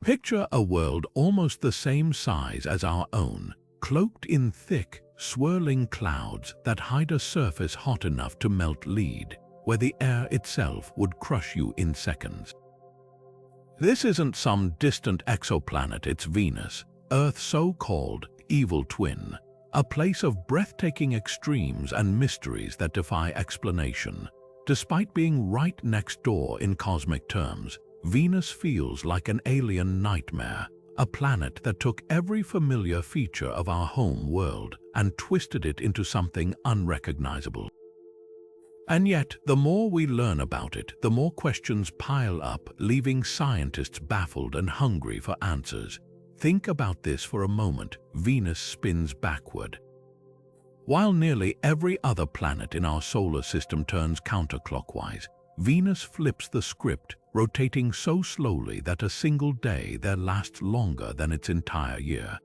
Picture a world almost the same size as our own, cloaked in thick, swirling clouds that hide a surface hot enough to melt lead, where the air itself would crush you in seconds. This isn't some distant exoplanet, it's Venus, Earth's so-called evil twin, a place of breathtaking extremes and mysteries that defy explanation. Despite being right next door in cosmic terms, Venus feels like an alien nightmare, a planet that took every familiar feature of our home world and twisted it into something unrecognizable. And yet, the more we learn about it, the more questions pile up, leaving scientists baffled and hungry for answers. Think about this for a moment. Venus spins backward. While nearly every other planet in our solar system turns counterclockwise, Venus flips the script, rotating so slowly that a single day there lasts longer than its entire year.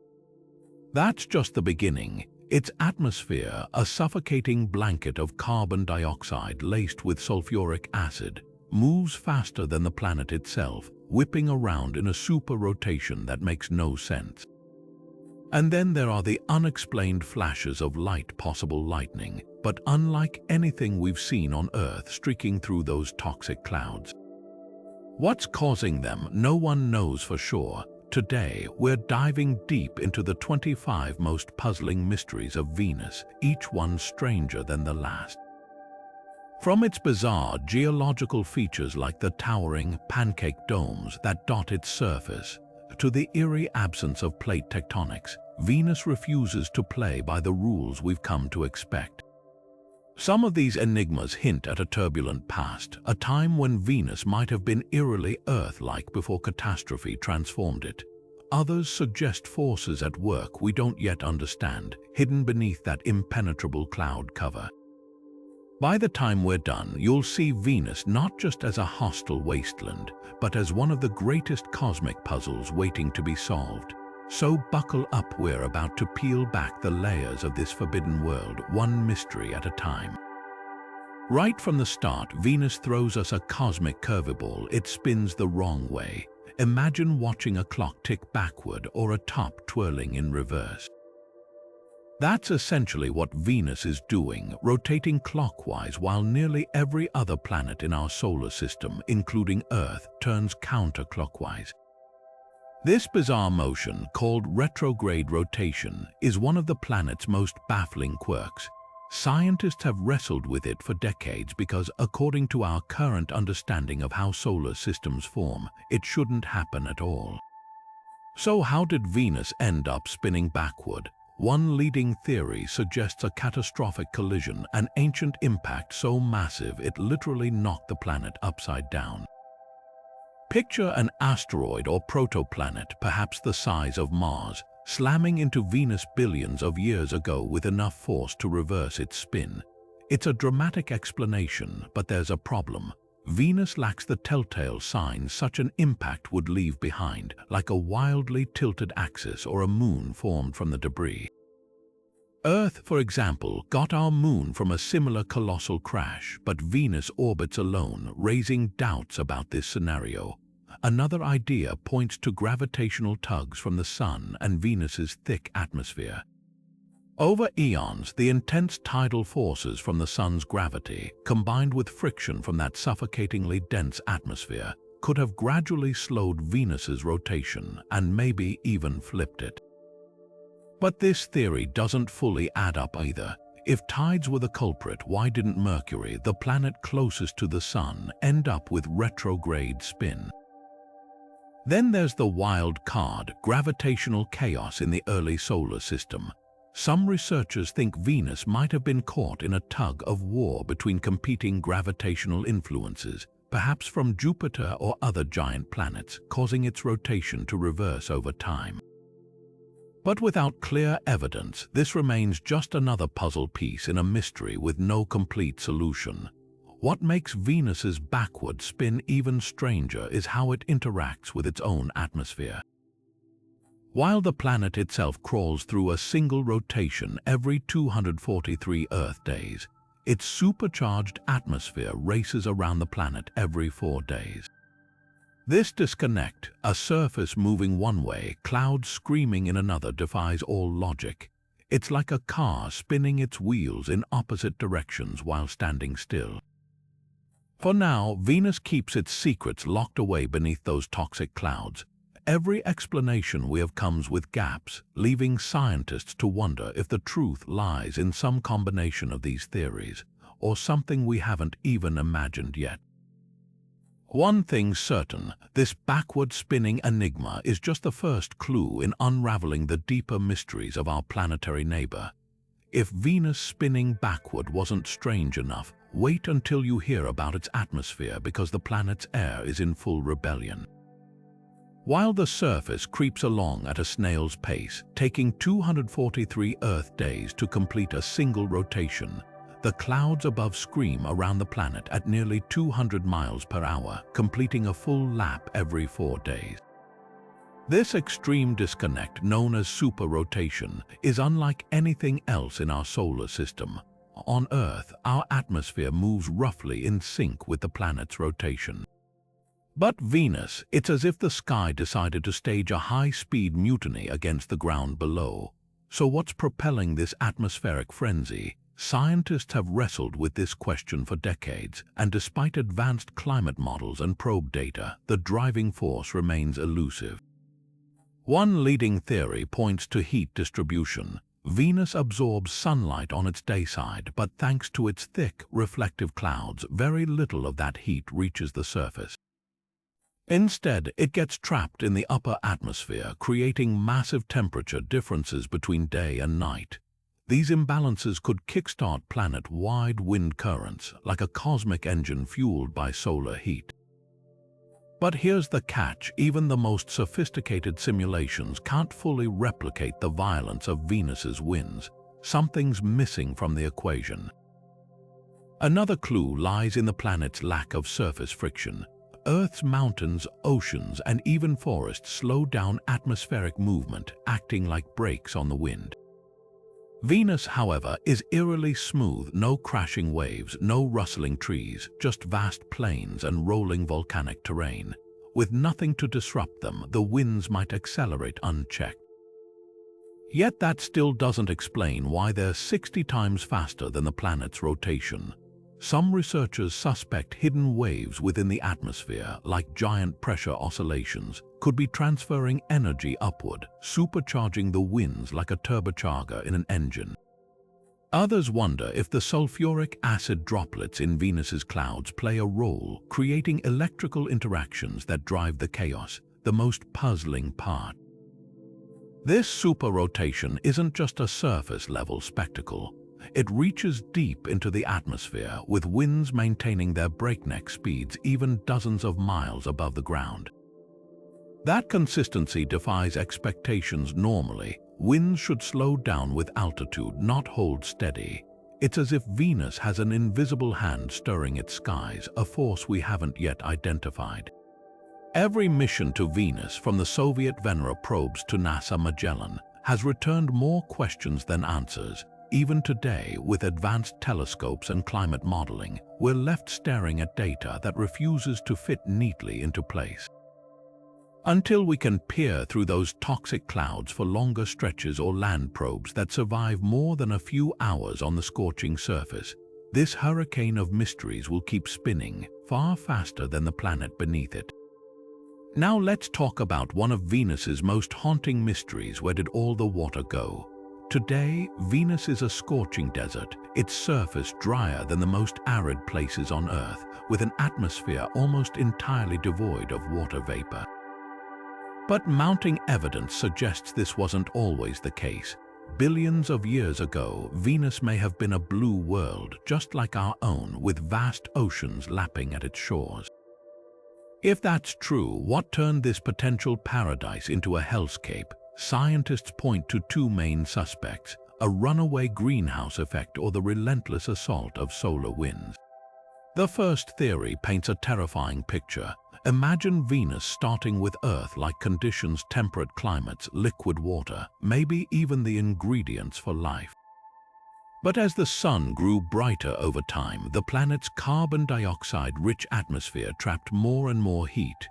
That's just the beginning. Its atmosphere, a suffocating blanket of carbon dioxide laced with sulfuric acid, moves faster than the planet itself, whipping around in a super rotation that makes no sense. And then there are the unexplained flashes of light, possible lightning, but unlike anything we've seen on Earth streaking through those toxic clouds. What's causing them, no one knows for sure. Today, we're diving deep into the 25 most puzzling mysteries of Venus, each one stranger than the last. From its bizarre geological features like the towering pancake domes that dot its surface, to the eerie absence of plate tectonics, Venus refuses to play by the rules we've come to expect. Some of these enigmas hint at a turbulent past, a time when Venus might have been eerily Earth-like before catastrophe transformed it. Others suggest forces at work we don't yet understand, hidden beneath that impenetrable cloud cover. By the time we're done, you'll see Venus not just as a hostile wasteland, but as one of the greatest cosmic puzzles waiting to be solved. So buckle up, we're about to peel back the layers of this forbidden world, one mystery at a time. Right from the start, Venus throws us a cosmic curveball. It spins the wrong way. Imagine watching a clock tick backward or a top twirling in reverse. That's essentially what Venus is doing, rotating clockwise while nearly every other planet in our solar system, including Earth, turns counterclockwise. This bizarre motion, called retrograde rotation, is one of the planet's most baffling quirks. Scientists have wrestled with it for decades because, according to our current understanding of how solar systems form, it shouldn't happen at all. So how did Venus end up spinning backward? One leading theory suggests a catastrophic collision, an ancient impact so massive it literally knocked the planet upside down. Picture an asteroid or protoplanet, perhaps the size of Mars, slamming into Venus billions of years ago with enough force to reverse its spin. It's a dramatic explanation, but there's a problem. Venus lacks the telltale signs such an impact would leave behind, like a wildly tilted axis or a moon formed from the debris. Earth, for example, got our moon from a similar colossal crash, but Venus orbits alone, raising doubts about this scenario. Another idea points to gravitational tugs from the Sun and Venus's thick atmosphere. Over eons, the intense tidal forces from the Sun's gravity, combined with friction from that suffocatingly dense atmosphere, could have gradually slowed Venus's rotation and maybe even flipped it. But this theory doesn't fully add up either. If tides were the culprit, why didn't Mercury, the planet closest to the Sun, end up with retrograde spin? Then there's the wild card, gravitational chaos in the early solar system. Some researchers think Venus might have been caught in a tug of war between competing gravitational influences, perhaps from Jupiter or other giant planets, causing its rotation to reverse over time. But without clear evidence, this remains just another puzzle piece in a mystery with no complete solution. What makes Venus's backward spin even stranger is how it interacts with its own atmosphere. While the planet itself crawls through a single rotation every 243 Earth days, its supercharged atmosphere races around the planet every 4 days. This disconnect, a surface moving one way, clouds screaming in another, defies all logic. It's like a car spinning its wheels in opposite directions while standing still. For now, Venus keeps its secrets locked away beneath those toxic clouds. Every explanation we have comes with gaps, leaving scientists to wonder if the truth lies in some combination of these theories, or something we haven't even imagined yet. One thing's certain, this backward-spinning enigma is just the first clue in unraveling the deeper mysteries of our planetary neighbor. If Venus spinning backward wasn't strange enough, wait until you hear about its atmosphere, because the planet's air is in full rebellion. While the surface creeps along at a snail's pace, taking 243 Earth days to complete a single rotation, the clouds above scream around the planet at nearly 200 miles per hour, completing a full lap every 4 days. This extreme disconnect, known as superrotation, is unlike anything else in our solar system. On Earth, our atmosphere moves roughly in sync with the planet's rotation. But Venus, it's as if the sky decided to stage a high-speed mutiny against the ground below. So what's propelling this atmospheric frenzy? Scientists have wrestled with this question for decades, and despite advanced climate models and probe data, the driving force remains elusive. One leading theory points to heat distribution. Venus absorbs sunlight on its day side, but thanks to its thick, reflective clouds, very little of that heat reaches the surface. Instead, it gets trapped in the upper atmosphere, creating massive temperature differences between day and night. These imbalances could kickstart planet-wide wind currents, like a cosmic engine fueled by solar heat. But here's the catch: even the most sophisticated simulations can't fully replicate the violence of Venus's winds. Something's missing from the equation. Another clue lies in the planet's lack of surface friction. Earth's mountains, oceans, and even forests slow down atmospheric movement, acting like brakes on the wind. Venus, however, is eerily smooth, no crashing waves, no rustling trees, just vast plains and rolling volcanic terrain. With nothing to disrupt them, the winds might accelerate unchecked. Yet that still doesn't explain why they're 60 times faster than the planet's rotation. Some researchers suspect hidden waves within the atmosphere, like giant pressure oscillations, could be transferring energy upward, supercharging the winds like a turbocharger in an engine. Others wonder if the sulfuric acid droplets in Venus's clouds play a role, creating electrical interactions that drive the chaos, the most puzzling part. This superrotation isn't just a surface-level spectacle. It reaches deep into the atmosphere, with winds maintaining their breakneck speeds even dozens of miles above the ground. That consistency defies expectations. Normally, winds should slow down with altitude, not hold steady. It's as if Venus has an invisible hand stirring its skies, a force we haven't yet identified. Every mission to Venus, from the Soviet Venera probes to NASA Magellan, has returned more questions than answers. Even today, with advanced telescopes and climate modeling, we're left staring at data that refuses to fit neatly into place. Until we can peer through those toxic clouds for longer stretches, or land probes that survive more than a few hours on the scorching surface, this hurricane of mysteries will keep spinning, far faster than the planet beneath it. Now let's talk about one of Venus's most haunting mysteries. Where did all the water go? Today, Venus is a scorching desert, its surface drier than the most arid places on Earth, with an atmosphere almost entirely devoid of water vapor. But mounting evidence suggests this wasn't always the case. Billions of years ago, Venus may have been a blue world, just like our own, with vast oceans lapping at its shores. If that's true, what turned this potential paradise into a hellscape? Scientists point to two main suspects: a runaway greenhouse effect or the relentless assault of solar winds. The first theory paints a terrifying picture. Imagine Venus starting with Earth-like conditions, temperate climates, liquid water, maybe even the ingredients for life. But as the sun grew brighter over time, the planet's carbon dioxide-rich atmosphere trapped more and more heat.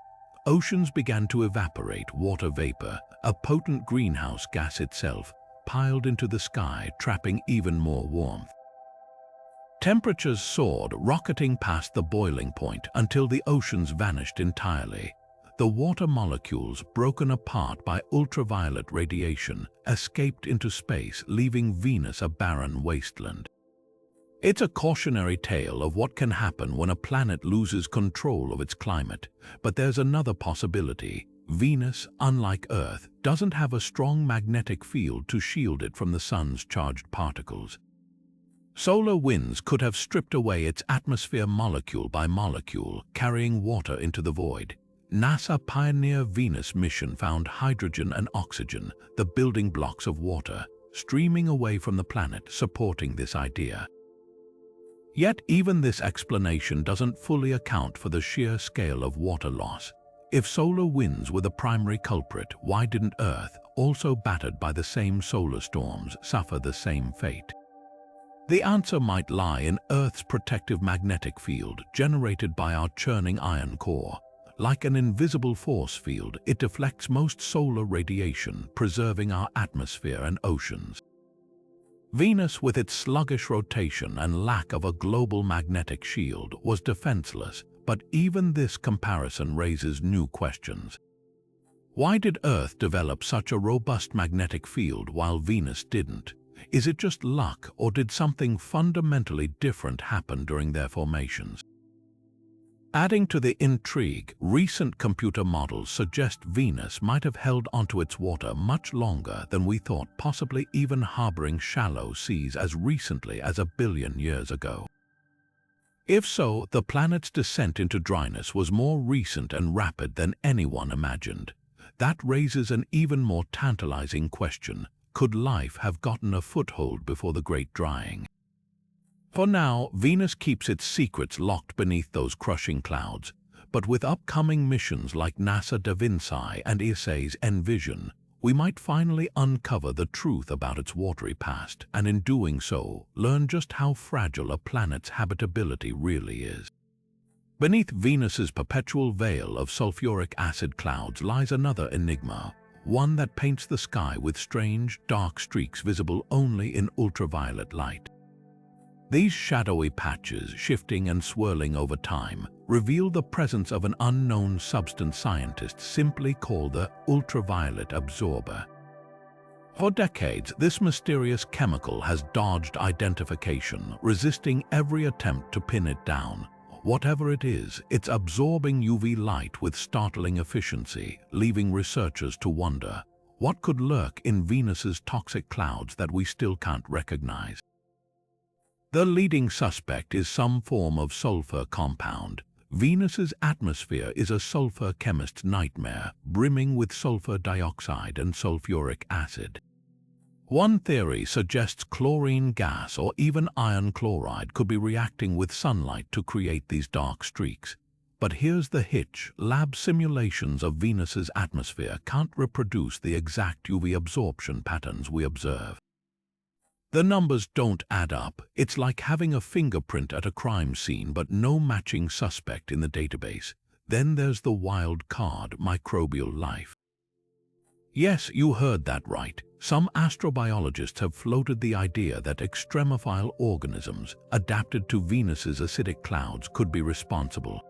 oceans began to evaporate water vapor, a potent greenhouse gas itself, piled into the sky, trapping even more warmth. Temperatures soared, rocketing past the boiling point until the oceans vanished entirely. The water molecules, broken apart by ultraviolet radiation, escaped into space, leaving Venus a barren wasteland. It's a cautionary tale of what can happen when a planet loses control of its climate. But there's another possibility. Venus, unlike Earth, doesn't have a strong magnetic field to shield it from the sun's charged particles. Solar winds could have stripped away its atmosphere molecule by molecule, carrying water into the void. NASA Pioneer Venus mission found hydrogen and oxygen, the building blocks of water, streaming away from the planet, supporting this idea. Yet even this explanation doesn't fully account for the sheer scale of water loss. If solar winds were the primary culprit, why didn't Earth, also battered by the same solar storms, suffer the same fate? The answer might lie in Earth's protective magnetic field generated by our churning iron core. Like an invisible force field, it deflects most solar radiation, preserving our atmosphere and oceans. Venus, with its sluggish rotation and lack of a global magnetic shield, was defenseless, but even this comparison raises new questions. Why did Earth develop such a robust magnetic field while Venus didn't? Is it just luck, or did something fundamentally different happen during their formations? Adding to the intrigue, recent computer models suggest Venus might have held onto its water much longer than we thought, possibly even harboring shallow seas as recently as 1 billion years ago. If so, the planet's descent into dryness was more recent and rapid than anyone imagined. That raises an even more tantalizing question. Could life have gotten a foothold before the Great Drying? For now, Venus keeps its secrets locked beneath those crushing clouds, but with upcoming missions like NASA Da Vinci and ESA's Envision, we might finally uncover the truth about its watery past, and in doing so, learn just how fragile a planet's habitability really is. Beneath Venus's perpetual veil of sulfuric acid clouds lies another enigma, one that paints the sky with strange, dark streaks visible only in ultraviolet light. These shadowy patches, shifting and swirling over time, reveal the presence of an unknown substance scientists simply call the ultraviolet absorber. For decades, this mysterious chemical has dodged identification, resisting every attempt to pin it down. Whatever it is, it's absorbing UV light with startling efficiency, leaving researchers to wonder, what could lurk in Venus's toxic clouds that we still can't recognize? The leading suspect is some form of sulfur compound. Venus's atmosphere is a sulfur chemist's nightmare, brimming with sulfur dioxide and sulfuric acid. One theory suggests chlorine gas or even iron chloride could be reacting with sunlight to create these dark streaks. But here's the hitch: lab simulations of Venus's atmosphere can't reproduce the exact UV absorption patterns we observe. The numbers don't add up. It's like having a fingerprint at a crime scene but no matching suspect in the database. Then there's the wild card: microbial life. Yes, you heard that right. Some astrobiologists have floated the idea that extremophile organisms adapted to Venus's acidic clouds could be responsible.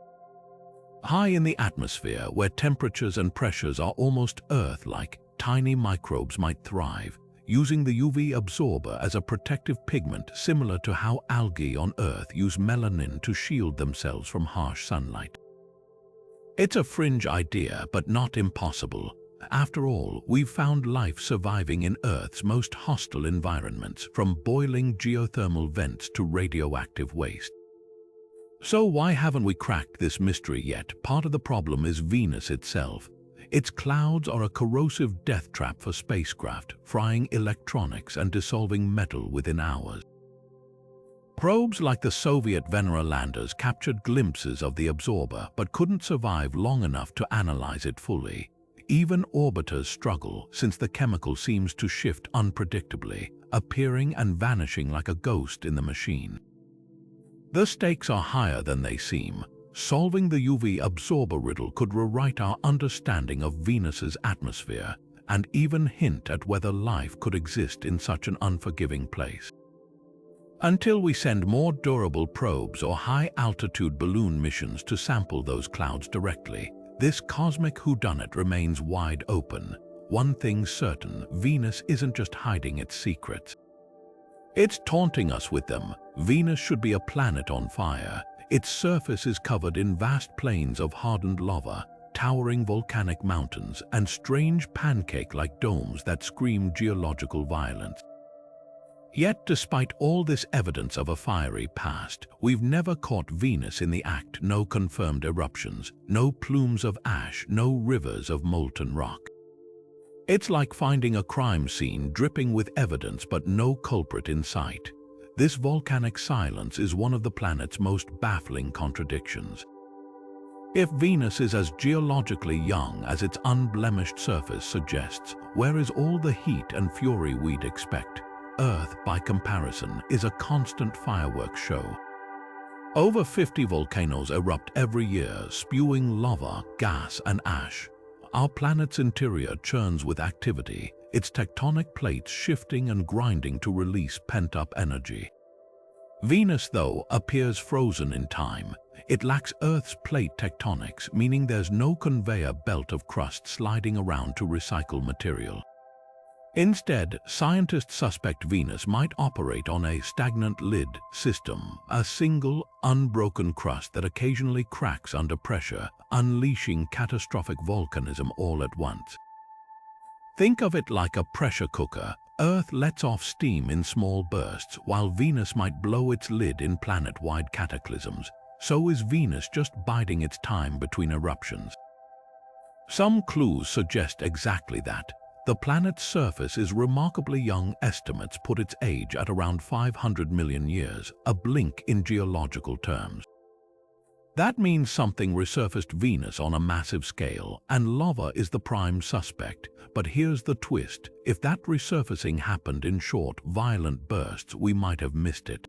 High in the atmosphere, where temperatures and pressures are almost Earth-like, tiny microbes might thrive, using the UV absorber as a protective pigment, similar to how algae on Earth use melanin to shield themselves from harsh sunlight. It's a fringe idea, but not impossible. After all, we've found life surviving in Earth's most hostile environments, from boiling geothermal vents to radioactive waste. So why haven't we cracked this mystery yet? Part of the problem is Venus itself. Its clouds are a corrosive death trap for spacecraft, frying electronics and dissolving metal within hours. Probes like the Soviet Venera landers captured glimpses of the absorber but couldn't survive long enough to analyze it fully. Even orbiters struggle, since the chemical seems to shift unpredictably, appearing and vanishing like a ghost in the machine. The stakes are higher than they seem. Solving the UV absorber riddle could rewrite our understanding of Venus's atmosphere and even hint at whether life could exist in such an unforgiving place. Until we send more durable probes or high-altitude balloon missions to sample those clouds directly, this cosmic whodunit remains wide open. One thing's certain, Venus isn't just hiding its secrets. It's taunting us with them. Venus should be a planet on fire. Its surface is covered in vast plains of hardened lava, towering volcanic mountains, and strange pancake-like domes that scream geological violence. Yet, despite all this evidence of a fiery past, we've never caught Venus in the act. No confirmed eruptions, no plumes of ash, no rivers of molten rock. It's like finding a crime scene dripping with evidence but no culprit in sight. This volcanic silence is one of the planet's most baffling contradictions. If Venus is as geologically young as its unblemished surface suggests, where is all the heat and fury we'd expect? Earth, by comparison, is a constant fireworks show. Over 50 volcanoes erupt every year, spewing lava, gas, and ash. Our planet's interior churns with activity, its tectonic plates shifting and grinding to release pent-up energy. Venus, though, appears frozen in time. It lacks Earth's plate tectonics, meaning there's no conveyor belt of crust sliding around to recycle material. Instead, scientists suspect Venus might operate on a stagnant lid system, a single, unbroken crust that occasionally cracks under pressure, unleashing catastrophic volcanism all at once. Think of it like a pressure cooker. Earth lets off steam in small bursts, while Venus might blow its lid in planet-wide cataclysms. So is Venus just biding its time between eruptions. Some clues suggest exactly that. The planet's surface is remarkably young. Estimates put its age at around 500 million years, a blink in geological terms. That means something resurfaced Venus on a massive scale, and lava is the prime suspect. But here's the twist: if that resurfacing happened in short, violent bursts, we might have missed it.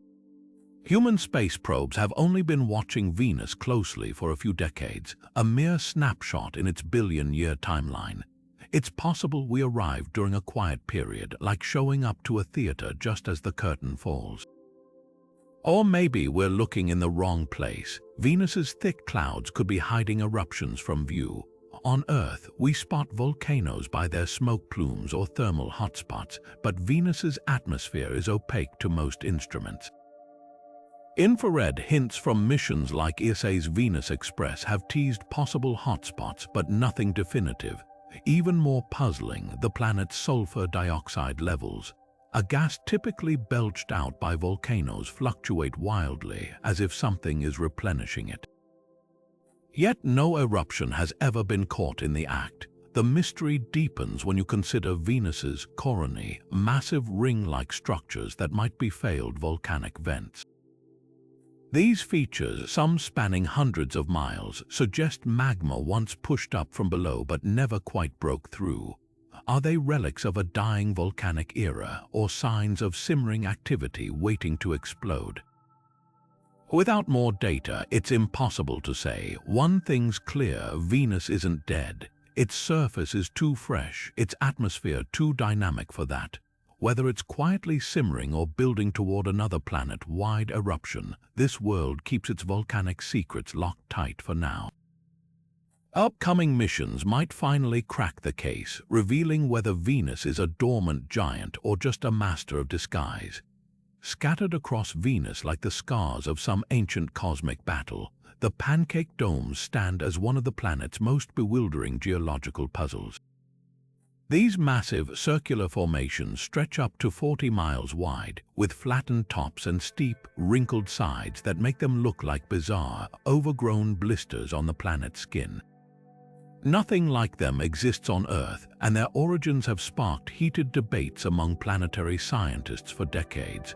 Human space probes have only been watching Venus closely for a few decades, a mere snapshot in its billion-year timeline. It's possible we arrived during a quiet period, like showing up to a theater just as the curtain falls. Or maybe we're looking in the wrong place. Venus's thick clouds could be hiding eruptions from view. On Earth, we spot volcanoes by their smoke plumes or thermal hotspots, but Venus's atmosphere is opaque to most instruments. Infrared hints from missions like ESA's Venus Express have teased possible hotspots, but nothing definitive. Even more puzzling, the planet's sulfur dioxide levels. A gas typically belched out by volcanoes fluctuate wildly, as if something is replenishing it. Yet no eruption has ever been caught in the act. The mystery deepens when you consider Venus's coronae, massive ring-like structures that might be failed volcanic vents. These features, some spanning hundreds of miles, suggest magma once pushed up from below but never quite broke through. Are they relics of a dying volcanic era, or signs of simmering activity waiting to explode? Without more data, it's impossible to say. One thing's clear: Venus isn't dead. Its surface is too fresh, its atmosphere too dynamic for that. Whether it's quietly simmering or building toward another planet-wide eruption, this world keeps its volcanic secrets locked tight for now. Upcoming missions might finally crack the case, revealing whether Venus is a dormant giant or just a master of disguise. Scattered across Venus like the scars of some ancient cosmic battle, the pancake domes stand as one of the planet's most bewildering geological puzzles. These massive circular formations stretch up to 40 miles wide, with flattened tops and steep, wrinkled sides that make them look like bizarre, overgrown blisters on the planet's skin. Nothing like them exists on Earth, and their origins have sparked heated debates among planetary scientists for decades.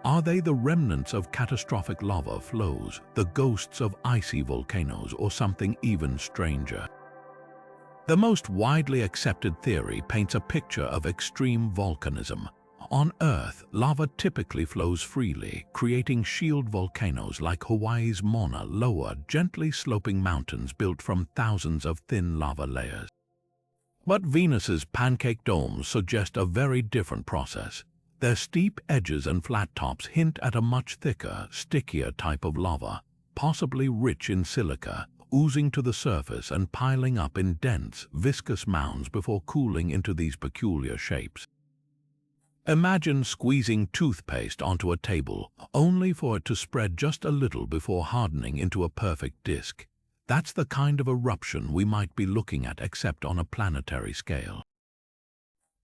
Are they the remnants of catastrophic lava flows, the ghosts of icy volcanoes, or something even stranger? The most widely accepted theory paints a picture of extreme volcanism. On Earth, lava typically flows freely, creating shield volcanoes like Hawaii's Mauna Loa, gently sloping mountains built from thousands of thin lava layers. But Venus's pancake domes suggest a very different process. Their steep edges and flat tops hint at a much thicker, stickier type of lava, possibly rich in silica, oozing to the surface and piling up in dense, viscous mounds before cooling into these peculiar shapes. Imagine squeezing toothpaste onto a table, only for it to spread just a little before hardening into a perfect disk. That's the kind of eruption we might be looking at, except on a planetary scale.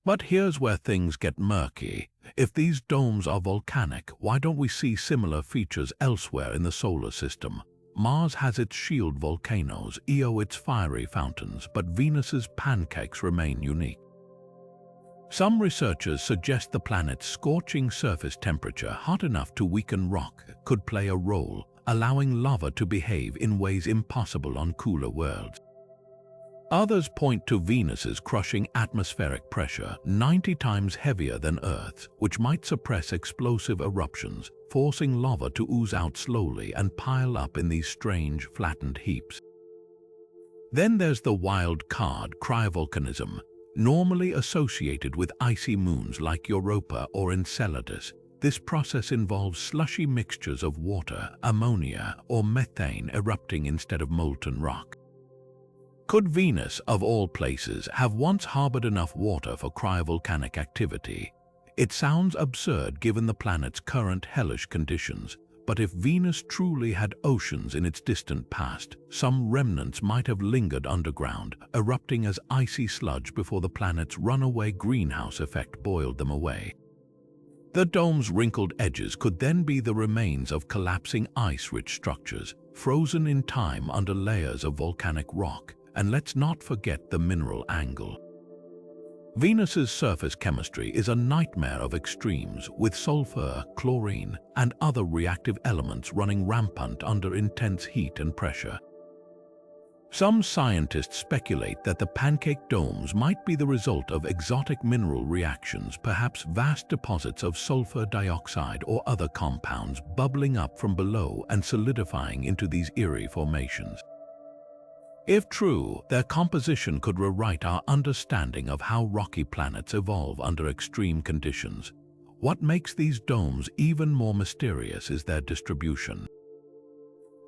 But here's where things get murky. If these domes are volcanic, why don't we see similar features elsewhere in the solar system? Mars has its shield volcanoes, Io its fiery fountains, but Venus's pancakes remain unique. Some researchers suggest the planet's scorching surface temperature, hot enough to weaken rock, could play a role, allowing lava to behave in ways impossible on cooler worlds. Others point to Venus's crushing atmospheric pressure, 90 times heavier than Earth's, which might suppress explosive eruptions, forcing lava to ooze out slowly and pile up in these strange, flattened heaps. Then there's the wild card, cryovolcanism, normally associated with icy moons like Europa or Enceladus. This process involves slushy mixtures of water, ammonia, or methane erupting instead of molten rock. Could Venus, of all places, have once harbored enough water for cryovolcanic activity? It sounds absurd given the planet's current hellish conditions, but if Venus truly had oceans in its distant past, some remnants might have lingered underground, erupting as icy sludge before the planet's runaway greenhouse effect boiled them away. The dome's wrinkled edges could then be the remains of collapsing ice-rich structures, frozen in time under layers of volcanic rock. And let's not forget the mineral angle. Venus's surface chemistry is a nightmare of extremes, with sulfur, chlorine, and other reactive elements running rampant under intense heat and pressure. Some scientists speculate that the pancake domes might be the result of exotic mineral reactions, perhaps vast deposits of sulfur dioxide or other compounds bubbling up from below and solidifying into these eerie formations. If true, their composition could rewrite our understanding of how rocky planets evolve under extreme conditions. What makes these domes even more mysterious is their distribution.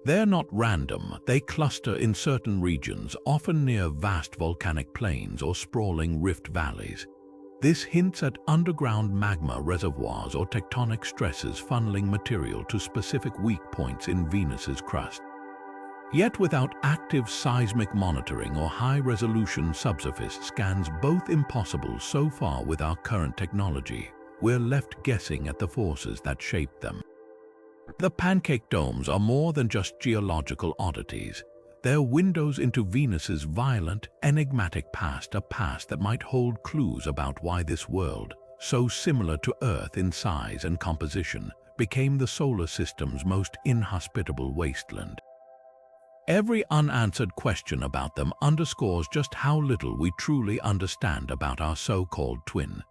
They're not random, they cluster in certain regions, often near vast volcanic plains or sprawling rift valleys. This hints at underground magma reservoirs or tectonic stresses funneling material to specific weak points in Venus's crust. Yet without active seismic monitoring or high-resolution subsurface scans, both impossible so far with our current technology, we're left guessing at the forces that shaped them. The pancake domes are more than just geological oddities. They're windows into Venus's violent, enigmatic past, a past that might hold clues about why this world, so similar to Earth in size and composition, became the solar system's most inhospitable wasteland. Every unanswered question about them underscores just how little we truly understand about our so-called twin.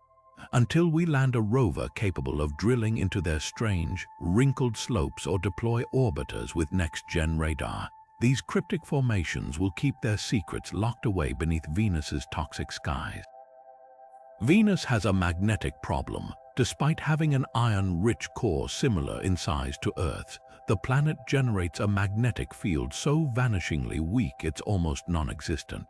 Until we land a rover capable of drilling into their strange, wrinkled slopes or deploy orbiters with next-gen radar, these cryptic formations will keep their secrets locked away beneath Venus's toxic skies. Venus has a magnetic problem. Despite having an iron-rich core similar in size to Earth's, the planet generates a magnetic field so vanishingly weak it's almost non-existent.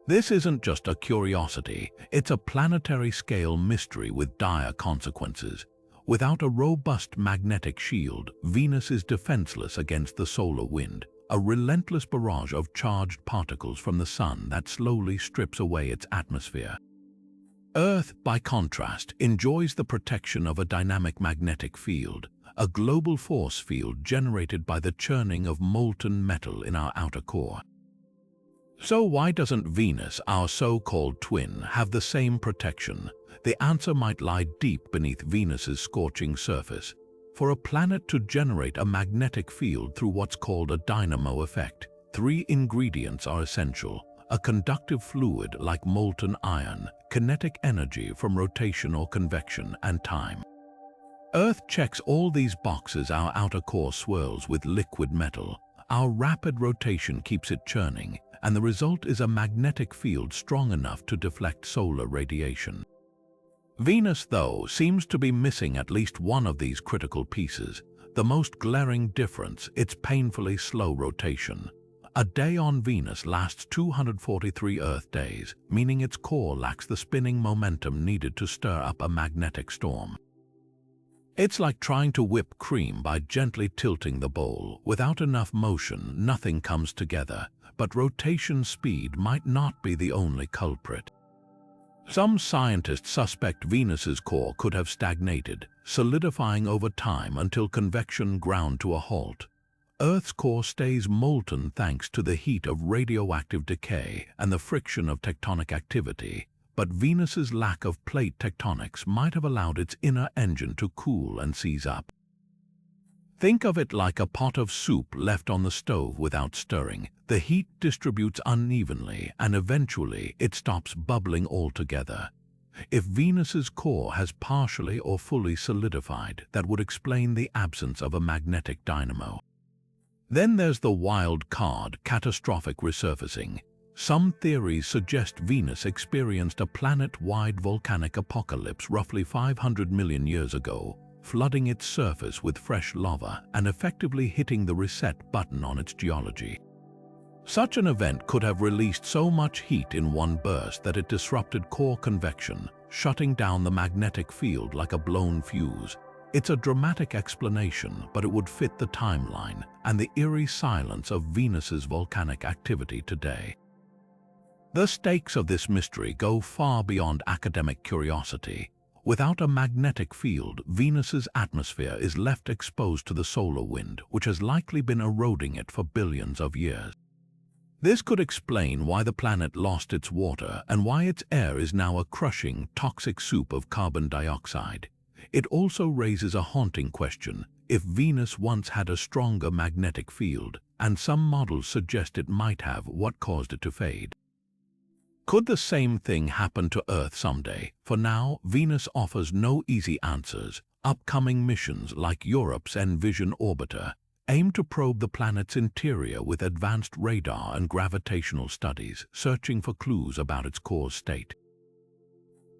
This isn't just a curiosity, it's a planetary-scale mystery with dire consequences. Without a robust magnetic shield, Venus is defenseless against the solar wind, a relentless barrage of charged particles from the sun that slowly strips away its atmosphere. Earth, by contrast, enjoys the protection of a dynamic magnetic field, a global force field generated by the churning of molten metal in our outer core. So why doesn't Venus, our so-called twin, have the same protection? The answer might lie deep beneath Venus's scorching surface. For a planet to generate a magnetic field through what's called a dynamo effect, three ingredients are essential: a conductive fluid like molten iron, kinetic energy from rotation or convection, and time. Earth checks all these boxes. Our outer core swirls with liquid metal. Our rapid rotation keeps it churning, and the result is a magnetic field strong enough to deflect solar radiation. Venus, though, seems to be missing at least one of these critical pieces. The most glaring difference, its painfully slow rotation. A day on Venus lasts 243 Earth days, meaning its core lacks the spinning momentum needed to stir up a magnetic storm. It's like trying to whip cream by gently tilting the bowl. Without enough motion, nothing comes together, but rotation speed might not be the only culprit. Some scientists suspect Venus's core could have stagnated, solidifying over time until convection ground to a halt. Earth's core stays molten thanks to the heat of radioactive decay and the friction of tectonic activity, but Venus's lack of plate tectonics might have allowed its inner engine to cool and seize up. Think of it like a pot of soup left on the stove without stirring. The heat distributes unevenly, and eventually it stops bubbling altogether. If Venus's core has partially or fully solidified, that would explain the absence of a magnetic dynamo. Then there's the wild card, catastrophic resurfacing. Some theories suggest Venus experienced a planet-wide volcanic apocalypse roughly 500 million years ago, flooding its surface with fresh lava and effectively hitting the reset button on its geology. Such an event could have released so much heat in one burst that it disrupted core convection, shutting down the magnetic field like a blown fuse. It's a dramatic explanation, but it would fit the timeline and the eerie silence of Venus's volcanic activity today. The stakes of this mystery go far beyond academic curiosity. Without a magnetic field, Venus's atmosphere is left exposed to the solar wind, which has likely been eroding it for billions of years. This could explain why the planet lost its water and why its air is now a crushing, toxic soup of carbon dioxide. It also raises a haunting question: if Venus once had a stronger magnetic field, and some models suggest it might have, what caused it to fade? Could the same thing happen to Earth someday? For now, Venus offers no easy answers. Upcoming missions like Europe's Envision orbiter aim to probe the planet's interior with advanced radar and gravitational studies, searching for clues about its core state.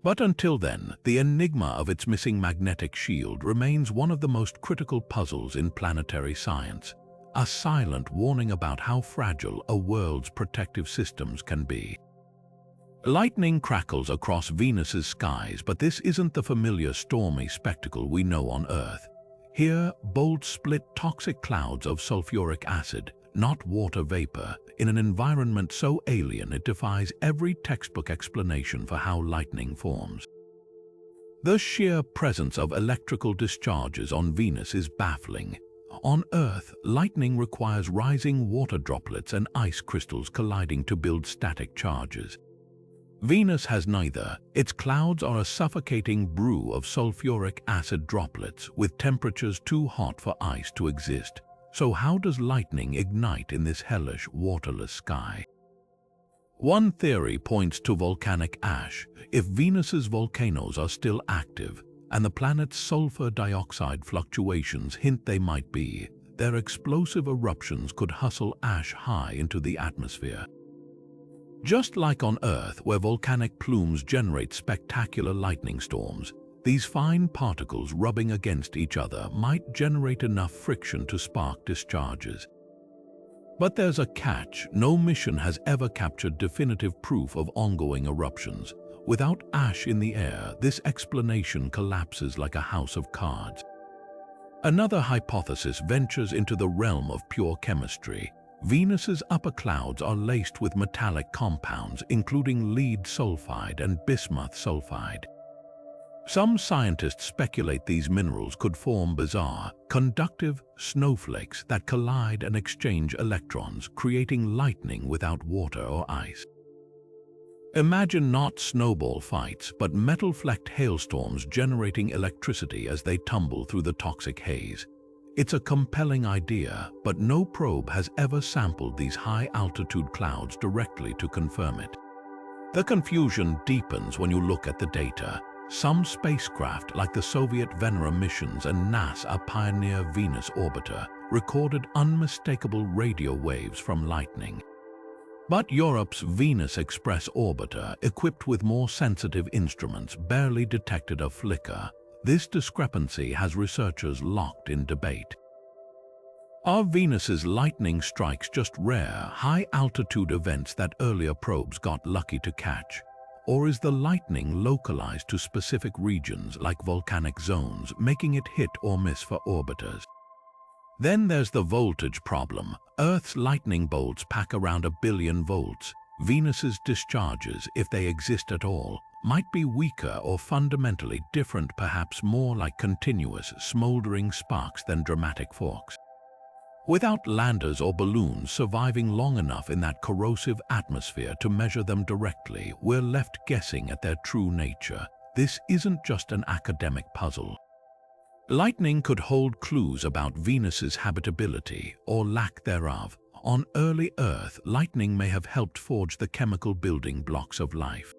But until then, the enigma of its missing magnetic shield remains one of the most critical puzzles in planetary science, a silent warning about how fragile a world's protective systems can be. Lightning crackles across Venus's skies, but this isn't the familiar stormy spectacle we know on Earth. Here, bolts split toxic clouds of sulfuric acid, not water vapor, in an environment so alien it defies every textbook explanation for how lightning forms. The sheer presence of electrical discharges on Venus is baffling. On Earth, lightning requires rising water droplets and ice crystals colliding to build static charges. Venus has neither. Its clouds are a suffocating brew of sulfuric acid droplets with temperatures too hot for ice to exist. So how does lightning ignite in this hellish, waterless sky? One theory points to volcanic ash. If Venus's volcanoes are still active, and the planet's sulfur dioxide fluctuations hint they might be, their explosive eruptions could hustle ash high into the atmosphere. Just like on Earth, where volcanic plumes generate spectacular lightning storms, these fine particles rubbing against each other might generate enough friction to spark discharges. But there's a catch. No mission has ever captured definitive proof of ongoing eruptions. Without ash in the air, this explanation collapses like a house of cards. Another hypothesis ventures into the realm of pure chemistry. Venus's upper clouds are laced with metallic compounds, including lead sulfide and bismuth sulfide. Some scientists speculate these minerals could form bizarre, conductive snowflakes that collide and exchange electrons, creating lightning without water or ice. Imagine not snowball fights, but metal-flecked hailstorms generating electricity as they tumble through the toxic haze. It's a compelling idea, but no probe has ever sampled these high-altitude clouds directly to confirm it. The confusion deepens when you look at the data. Some spacecraft, like the Soviet Venera missions and NASA Pioneer Venus orbiter, recorded unmistakable radio waves from lightning. But Europe's Venus Express orbiter, equipped with more sensitive instruments, barely detected a flicker. This discrepancy has researchers locked in debate. Are Venus's lightning strikes just rare, high-altitude events that earlier probes got lucky to catch? Or is the lightning localized to specific regions like volcanic zones, making it hit or miss for orbiters? Then there's the voltage problem. Earth's lightning bolts pack around 1 billion volts. Venus's discharges, if they exist at all, might be weaker or fundamentally different, perhaps more like continuous, smoldering sparks than dramatic forks. Without landers or balloons surviving long enough in that corrosive atmosphere to measure them directly, we're left guessing at their true nature. This isn't just an academic puzzle. Lightning could hold clues about Venus's habitability or lack thereof. On early Earth, lightning may have helped forge the chemical building blocks of life.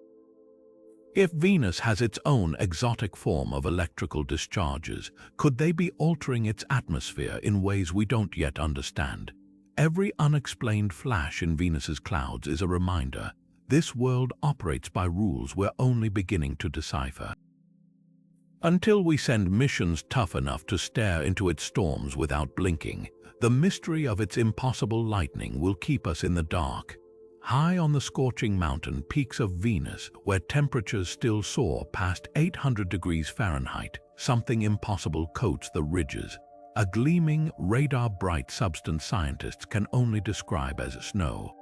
If Venus has its own exotic form of electrical discharges, could they be altering its atmosphere in ways we don't yet understand? Every unexplained flash in Venus's clouds is a reminder. This world operates by rules we're only beginning to decipher. Until we send missions tough enough to stare into its storms without blinking, the mystery of its impossible lightning will keep us in the dark. High on the scorching mountain peaks of Venus, where temperatures still soar past 800 degrees Fahrenheit, something impossible coats the ridges. A gleaming, radar-bright substance scientists can only describe as snow.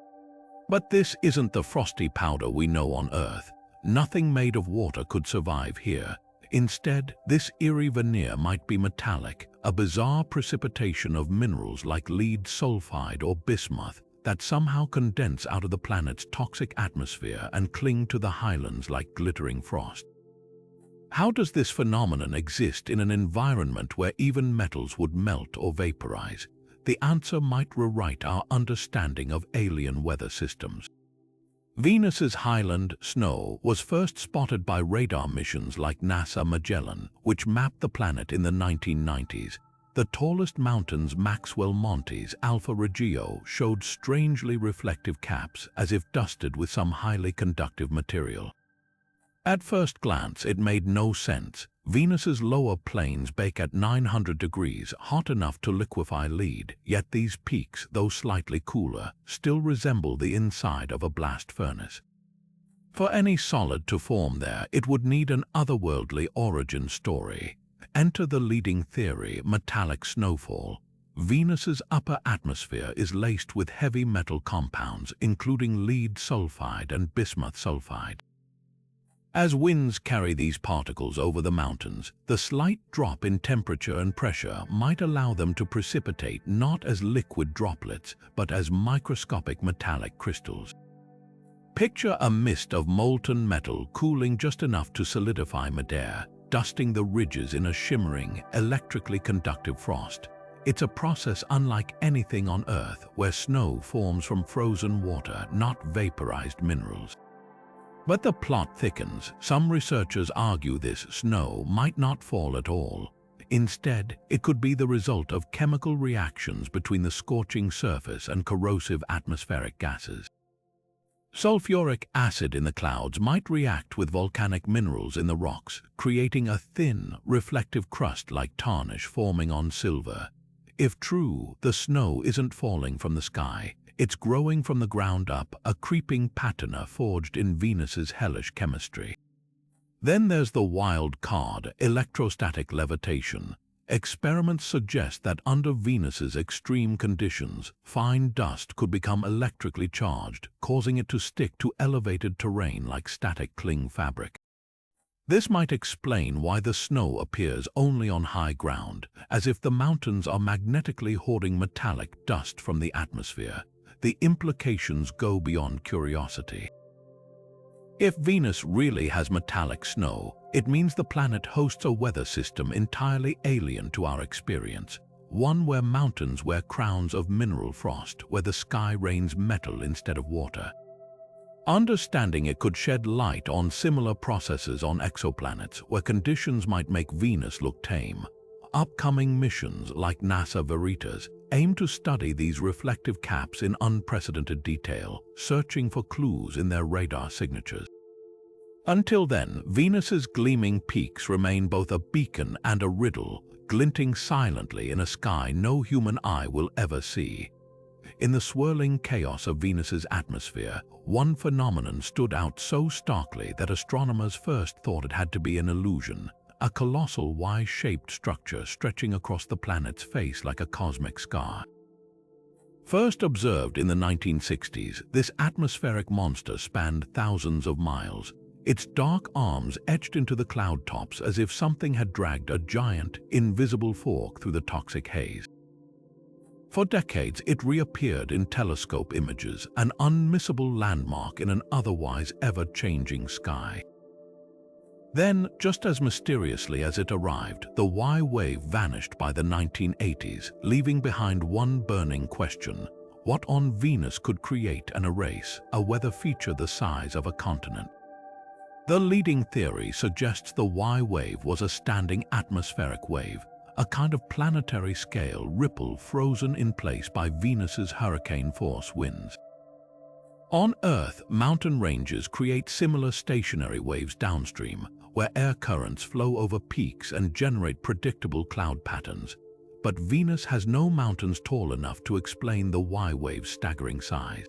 But this isn't the frosty powder we know on Earth. Nothing made of water could survive here. Instead, this eerie veneer might be metallic, a bizarre precipitation of minerals like lead sulfide or bismuth that somehow condense out of the planet's toxic atmosphere and cling to the highlands like glittering frost. How does this phenomenon exist in an environment where even metals would melt or vaporize? The answer might rewrite our understanding of alien weather systems. Venus's highland snow was first spotted by radar missions like NASA Magellan, which mapped the planet in the 1990s. The tallest mountains, Maxwell Montes, Alpha Reggio, showed strangely reflective caps as if dusted with some highly conductive material. At first glance, it made no sense. Venus's lower plains bake at 900 degrees, hot enough to liquefy lead, yet these peaks, though slightly cooler, still resemble the inside of a blast furnace. For any solid to form there, it would need an otherworldly origin story. Enter the leading theory, metallic snowfall. Venus's upper atmosphere is laced with heavy metal compounds, including lead sulfide and bismuth sulfide. As winds carry these particles over the mountains, the slight drop in temperature and pressure might allow them to precipitate not as liquid droplets, but as microscopic metallic crystals. Picture a mist of molten metal cooling just enough to solidify midair, dusting the ridges in a shimmering, electrically conductive frost. It's a process unlike anything on Earth, where snow forms from frozen water, not vaporized minerals. But the plot thickens. Some researchers argue this snow might not fall at all. Instead, it could be the result of chemical reactions between the scorching surface and corrosive atmospheric gases. Sulfuric acid in the clouds might react with volcanic minerals in the rocks, creating a thin, reflective crust like tarnish forming on silver. If true, the snow isn't falling from the sky. It's growing from the ground up, a creeping patina forged in Venus's hellish chemistry. Then there's the wild card, electrostatic levitation. Experiments suggest that under Venus's extreme conditions, fine dust could become electrically charged, causing it to stick to elevated terrain like static cling fabric. This might explain why the snow appears only on high ground, as if the mountains are magnetically hoarding metallic dust from the atmosphere. The implications go beyond curiosity. If Venus really has metallic snow, it means the planet hosts a weather system entirely alien to our experience. one where mountains wear crowns of mineral frost, where the sky rains metal instead of water. Understanding it could shed light on similar processes on exoplanets where conditions might make Venus look tame. Upcoming missions like NASA Veritas aim to study these reflective caps in unprecedented detail, searching for clues in their radar signatures. Until then, Venus's gleaming peaks remain both a beacon and a riddle, glinting silently in a sky no human eye will ever see. In the swirling chaos of Venus's atmosphere, one phenomenon stood out so starkly that astronomers first thought it had to be an illusion: a colossal Y-shaped structure stretching across the planet's face like a cosmic scar. First observed in the 1960s, this atmospheric monster spanned thousands of miles, its dark arms etched into the cloud tops as if something had dragged a giant, invisible fork through the toxic haze. For decades, it reappeared in telescope images, an unmissable landmark in an otherwise ever-changing sky. Then, just as mysteriously as it arrived, the Y-wave vanished by the 1980s, leaving behind one burning question: what on Venus could create and erase a weather feature the size of a continent? The leading theory suggests the Y-wave was a standing atmospheric wave, a kind of planetary scale ripple frozen in place by Venus's hurricane-force winds. On Earth, mountain ranges create similar stationary waves downstream, where air currents flow over peaks and generate predictable cloud patterns. But Venus has no mountains tall enough to explain the Y-wave's staggering size.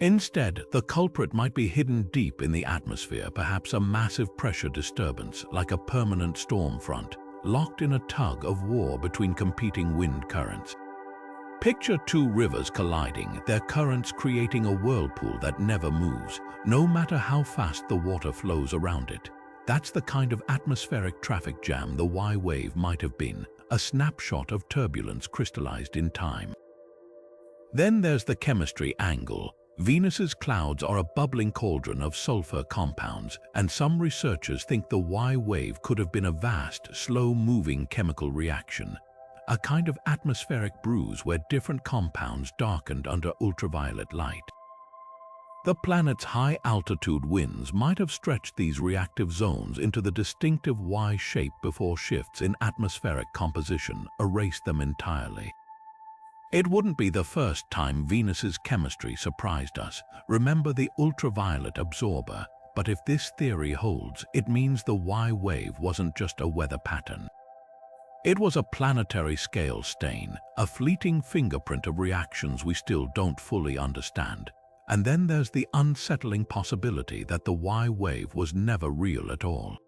Instead, the culprit might be hidden deep in the atmosphere, perhaps a massive pressure disturbance, like a permanent storm front, locked in a tug of war between competing wind currents. Picture two rivers colliding, their currents creating a whirlpool that never moves, no matter how fast the water flows around it. That's the kind of atmospheric traffic jam the Y-wave might have been, a snapshot of turbulence crystallized in time. Then there's the chemistry angle. Venus's clouds are a bubbling cauldron of sulfur compounds, and some researchers think the Y-wave could have been a vast, slow-moving chemical reaction, a kind of atmospheric bruise where different compounds darkened under ultraviolet light. The planet's high-altitude winds might have stretched these reactive zones into the distinctive Y shape before shifts in atmospheric composition erased them entirely. It wouldn't be the first time Venus's chemistry surprised us. Remember the ultraviolet absorber? But if this theory holds, it means the Y-wave wasn't just a weather pattern. It was a planetary scale stain, a fleeting fingerprint of reactions we still don't fully understand. And then there's the unsettling possibility that the Y-wave was never real at all.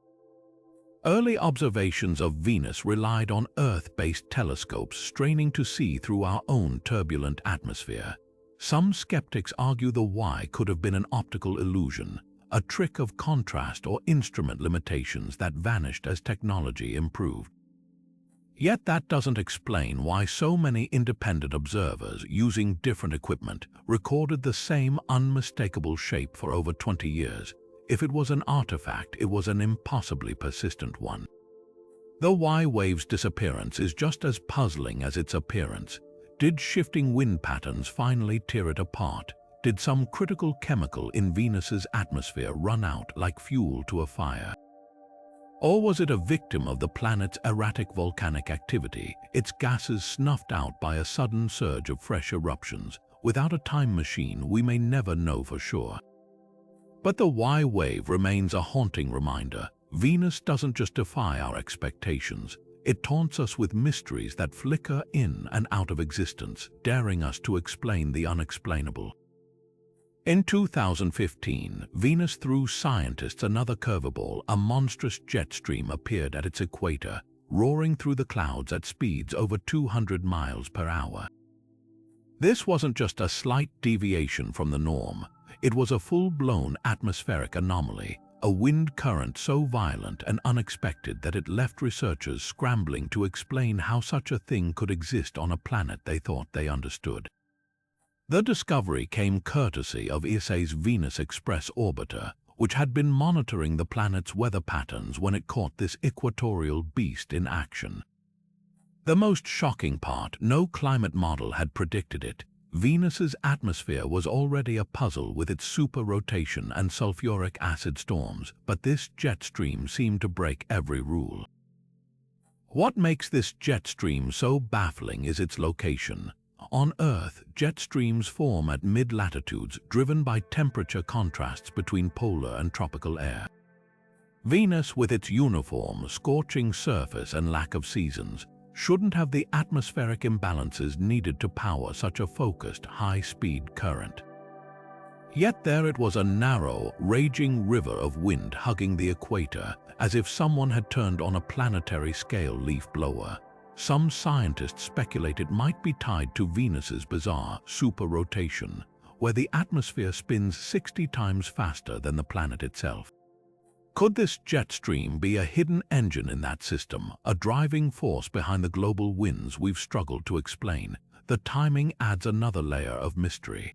Early observations of Venus relied on Earth-based telescopes straining to see through our own turbulent atmosphere. Some skeptics argue the Y could have been an optical illusion, a trick of contrast or instrument limitations that vanished as technology improved. Yet that doesn't explain why so many independent observers, using different equipment, recorded the same unmistakable shape for over 20 years. If it was an artifact, it was an impossibly persistent one. The Y-wave's disappearance is just as puzzling as its appearance. Did shifting wind patterns finally tear it apart? Did some critical chemical in Venus's atmosphere run out like fuel to a fire? Or was it a victim of the planet's erratic volcanic activity, its gases snuffed out by a sudden surge of fresh eruptions? Without a time machine, we may never know for sure. But the Y-wave remains a haunting reminder. Venus doesn't just defy our expectations. It taunts us with mysteries that flicker in and out of existence, daring us to explain the unexplainable. In 2015, Venus threw scientists another curveball. A monstrous jet stream appeared at its equator, roaring through the clouds at speeds over 200 miles per hour. This wasn't just a slight deviation from the norm. It was a full-blown atmospheric anomaly, a wind current so violent and unexpected that it left researchers scrambling to explain how such a thing could exist on a planet they thought they understood. The discovery came courtesy of ESA's Venus Express orbiter, which had been monitoring the planet's weather patterns when it caught this equatorial beast in action. The most shocking part, no climate model had predicted it. Venus's atmosphere was already a puzzle with its super-rotation and sulfuric acid storms, but this jet stream seemed to break every rule. What makes this jet stream so baffling is its location. On Earth, jet streams form at mid-latitudes, driven by temperature contrasts between polar and tropical air. Venus, with its uniform, scorching surface and lack of seasons, shouldn't have the atmospheric imbalances needed to power such a focused, high-speed current. Yet there it was, a narrow, raging river of wind hugging the equator, as if someone had turned on a planetary scale leaf blower. Some scientists speculate it might be tied to Venus's bizarre super-rotation, where the atmosphere spins 60 times faster than the planet itself. Could this jet stream be a hidden engine in that system, a driving force behind the global winds we've struggled to explain? The timing adds another layer of mystery.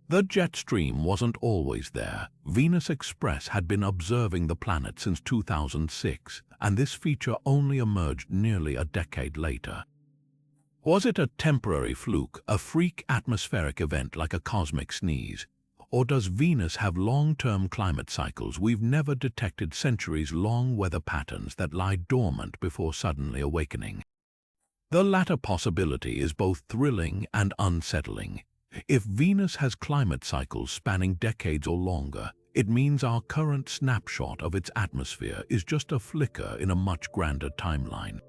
The jet stream wasn't always there. Venus Express had been observing the planet since 2006, and this feature only emerged nearly a decade later. Was it a temporary fluke, a freak atmospheric event like a cosmic sneeze? Or does Venus have long-term climate cycles we've never detected, centuries-long weather patterns that lie dormant before suddenly awakening? The latter possibility is both thrilling and unsettling. If Venus has climate cycles spanning decades or longer, it means our current snapshot of its atmosphere is just a flicker in a much grander timeline.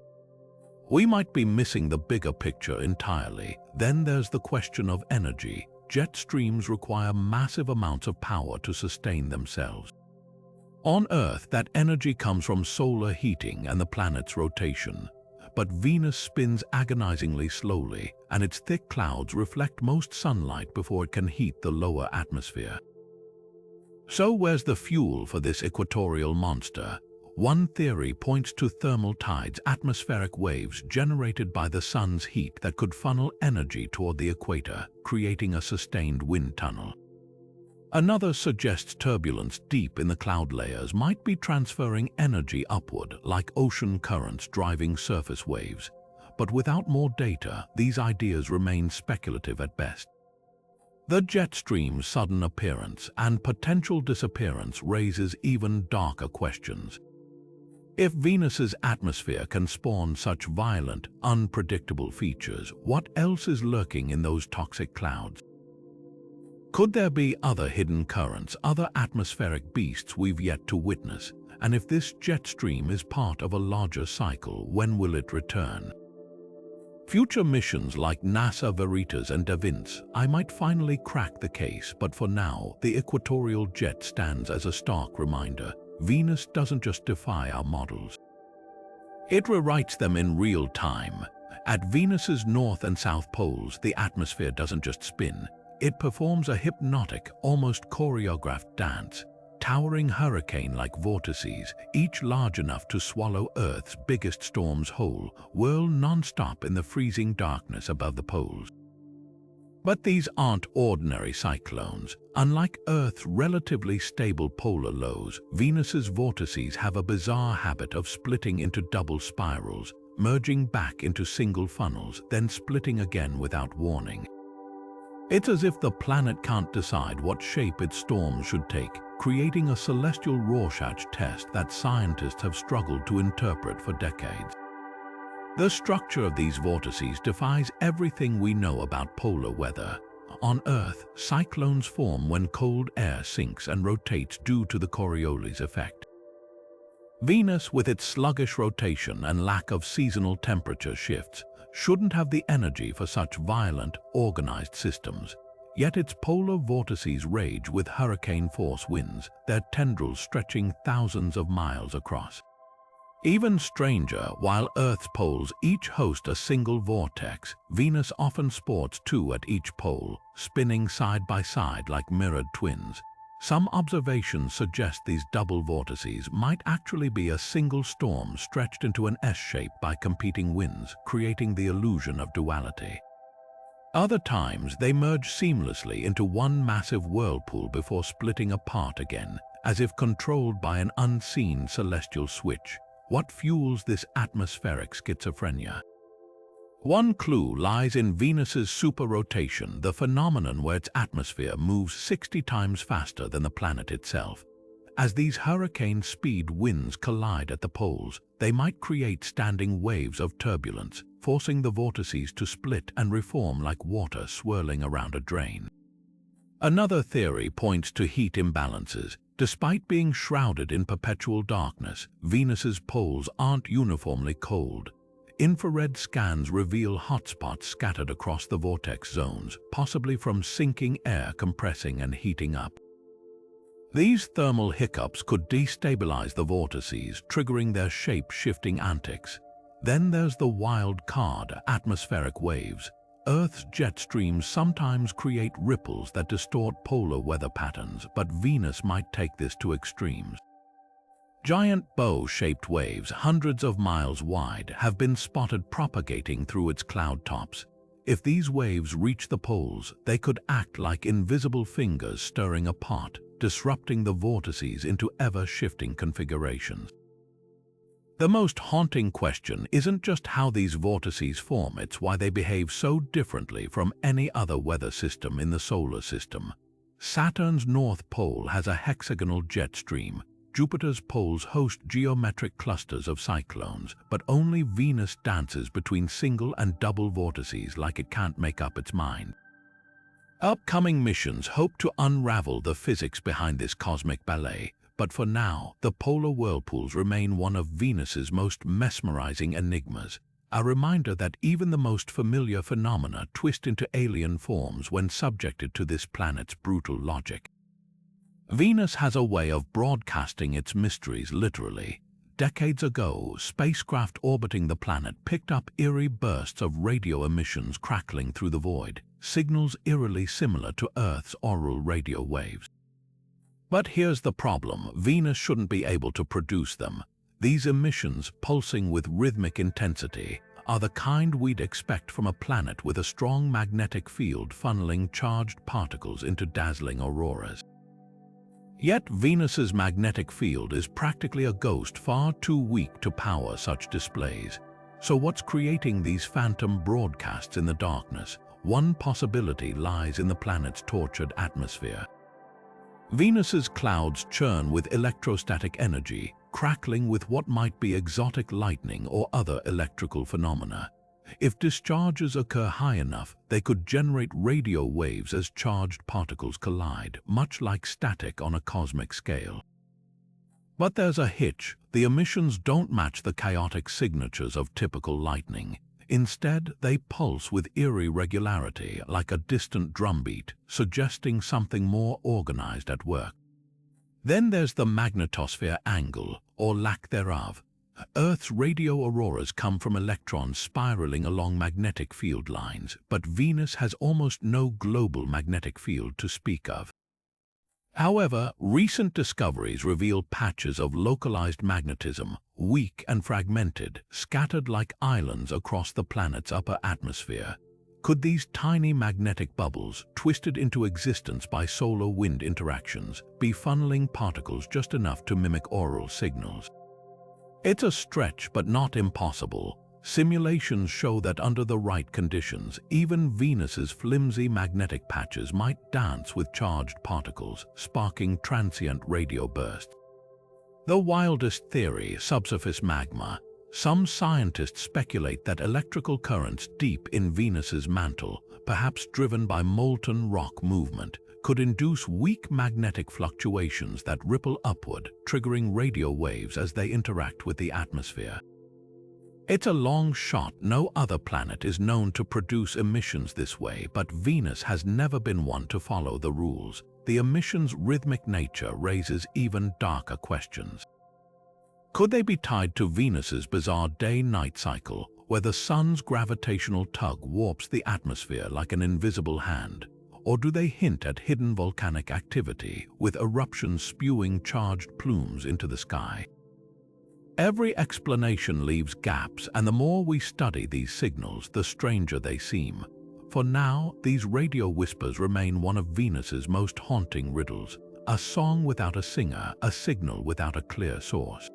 We might be missing the bigger picture entirely. Then there's the question of energy. Jet streams require massive amounts of power to sustain themselves. On Earth, that energy comes from solar heating and the planet's rotation. But Venus spins agonizingly slowly, and its thick clouds reflect most sunlight before it can heat the lower atmosphere. So where's the fuel for this equatorial monster? One theory points to thermal tides, atmospheric waves generated by the sun's heat that could funnel energy toward the equator, creating a sustained wind tunnel. Another suggests turbulence deep in the cloud layers might be transferring energy upward, like ocean currents driving surface waves. But without more data, these ideas remain speculative at best. The jet stream's sudden appearance and potential disappearance raises even darker questions. If Venus's atmosphere can spawn such violent, unpredictable features, what else is lurking in those toxic clouds? Could there be other hidden currents, other atmospheric beasts we've yet to witness? And if this jet stream is part of a larger cycle, when will it return? Future missions like NASA Veritas and Da Vinci might finally crack the case, but for now, the equatorial jet stands as a stark reminder. Venus doesn't just defy our models. It rewrites them in real time. At Venus's north and south poles, the atmosphere doesn't just spin. It performs a hypnotic, almost choreographed dance, towering hurricane-like vortices, each large enough to swallow Earth's biggest storms whole, whirl non-stop in the freezing darkness above the poles. But these aren't ordinary cyclones. Unlike Earth's relatively stable polar lows, Venus's vortices have a bizarre habit of splitting into double spirals, merging back into single funnels, then splitting again without warning. It's as if the planet can't decide what shape its storms should take, creating a celestial Rorschach test that scientists have struggled to interpret for decades. The structure of these vortices defies everything we know about polar weather. On Earth, cyclones form when cold air sinks and rotates due to the Coriolis effect. Venus, with its sluggish rotation and lack of seasonal temperature shifts, shouldn't have the energy for such violent, organized systems. Yet its polar vortices rage with hurricane-force winds, their tendrils stretching thousands of miles across. Even stranger, while Earth's poles each host a single vortex, Venus often sports two at each pole, spinning side by side like mirrored twins. Some observations suggest these double vortices might actually be a single storm stretched into an S-shape by competing winds, creating the illusion of duality. Other times, they merge seamlessly into one massive whirlpool before splitting apart again, as if controlled by an unseen celestial switch. What fuels this atmospheric schizophrenia? One clue lies in Venus's superrotation, the phenomenon where its atmosphere moves 60 times faster than the planet itself. As these hurricane-speed winds collide at the poles, they might create standing waves of turbulence, forcing the vortices to split and reform like water swirling around a drain. Another theory points to heat imbalances. Despite being shrouded in perpetual darkness, Venus's poles aren't uniformly cold. Infrared scans reveal hotspots scattered across the vortex zones, possibly from sinking air compressing and heating up. These thermal hiccups could destabilize the vortices, triggering their shape-shifting antics. Then there's the wild card, atmospheric waves. Earth's jet streams sometimes create ripples that distort polar weather patterns, but Venus might take this to extremes. Giant bow-shaped waves, hundreds of miles wide, have been spotted propagating through its cloud tops. If these waves reach the poles, they could act like invisible fingers stirring a pot, disrupting the vortices into ever-shifting configurations. The most haunting question isn't just how these vortices form, it's why they behave so differently from any other weather system in the solar system. Saturn's north pole has a hexagonal jet stream. Jupiter's poles host geometric clusters of cyclones, but only Venus dances between single and double vortices like it can't make up its mind. Upcoming missions hope to unravel the physics behind this cosmic ballet, but for now, the polar whirlpools remain one of Venus's most mesmerizing enigmas, a reminder that even the most familiar phenomena twist into alien forms when subjected to this planet's brutal logic. Venus has a way of broadcasting its mysteries literally. Decades ago, spacecraft orbiting the planet picked up eerie bursts of radio emissions crackling through the void, signals eerily similar to Earth's auroral radio waves. But here's the problem: Venus shouldn't be able to produce them. These emissions, pulsing with rhythmic intensity, are the kind we'd expect from a planet with a strong magnetic field funneling charged particles into dazzling auroras. Yet Venus's magnetic field is practically a ghost, far too weak to power such displays. So what's creating these phantom broadcasts in the darkness? One possibility lies in the planet's tortured atmosphere. Venus's clouds churn with electrostatic energy, crackling with what might be exotic lightning or other electrical phenomena. If discharges occur high enough, they could generate radio waves as charged particles collide, much like static on a cosmic scale. But there's a hitch: the emissions don't match the chaotic signatures of typical lightning. Instead, they pulse with eerie regularity, like a distant drumbeat, suggesting something more organized at work. Then there's the magnetosphere angle, or lack thereof. Earth's radio auroras come from electrons spiraling along magnetic field lines, but Venus has almost no global magnetic field to speak of. However, recent discoveries reveal patches of localized magnetism, weak and fragmented, scattered like islands across the planet's upper atmosphere. Could these tiny magnetic bubbles, twisted into existence by solar wind interactions, be funneling particles just enough to mimic auroral signals? It's a stretch, but not impossible. Simulations show that under the right conditions, even Venus's flimsy magnetic patches might dance with charged particles, sparking transient radio bursts. The wildest theory, subsurface magma. Some scientists speculate that electrical currents deep in Venus's mantle, perhaps driven by molten rock movement, could induce weak magnetic fluctuations that ripple upward, triggering radio waves as they interact with the atmosphere. It's a long shot. No other planet is known to produce emissions this way, but Venus has never been one to follow the rules. The emissions' rhythmic nature raises even darker questions. Could they be tied to Venus's bizarre day-night cycle, where the sun's gravitational tug warps the atmosphere like an invisible hand? Or do they hint at hidden volcanic activity, with eruptions spewing charged plumes into the sky? Every explanation leaves gaps, and the more we study these signals, the stranger they seem. For now, these radio whispers remain one of Venus's most haunting riddles, a song without a singer, a signal without a clear source.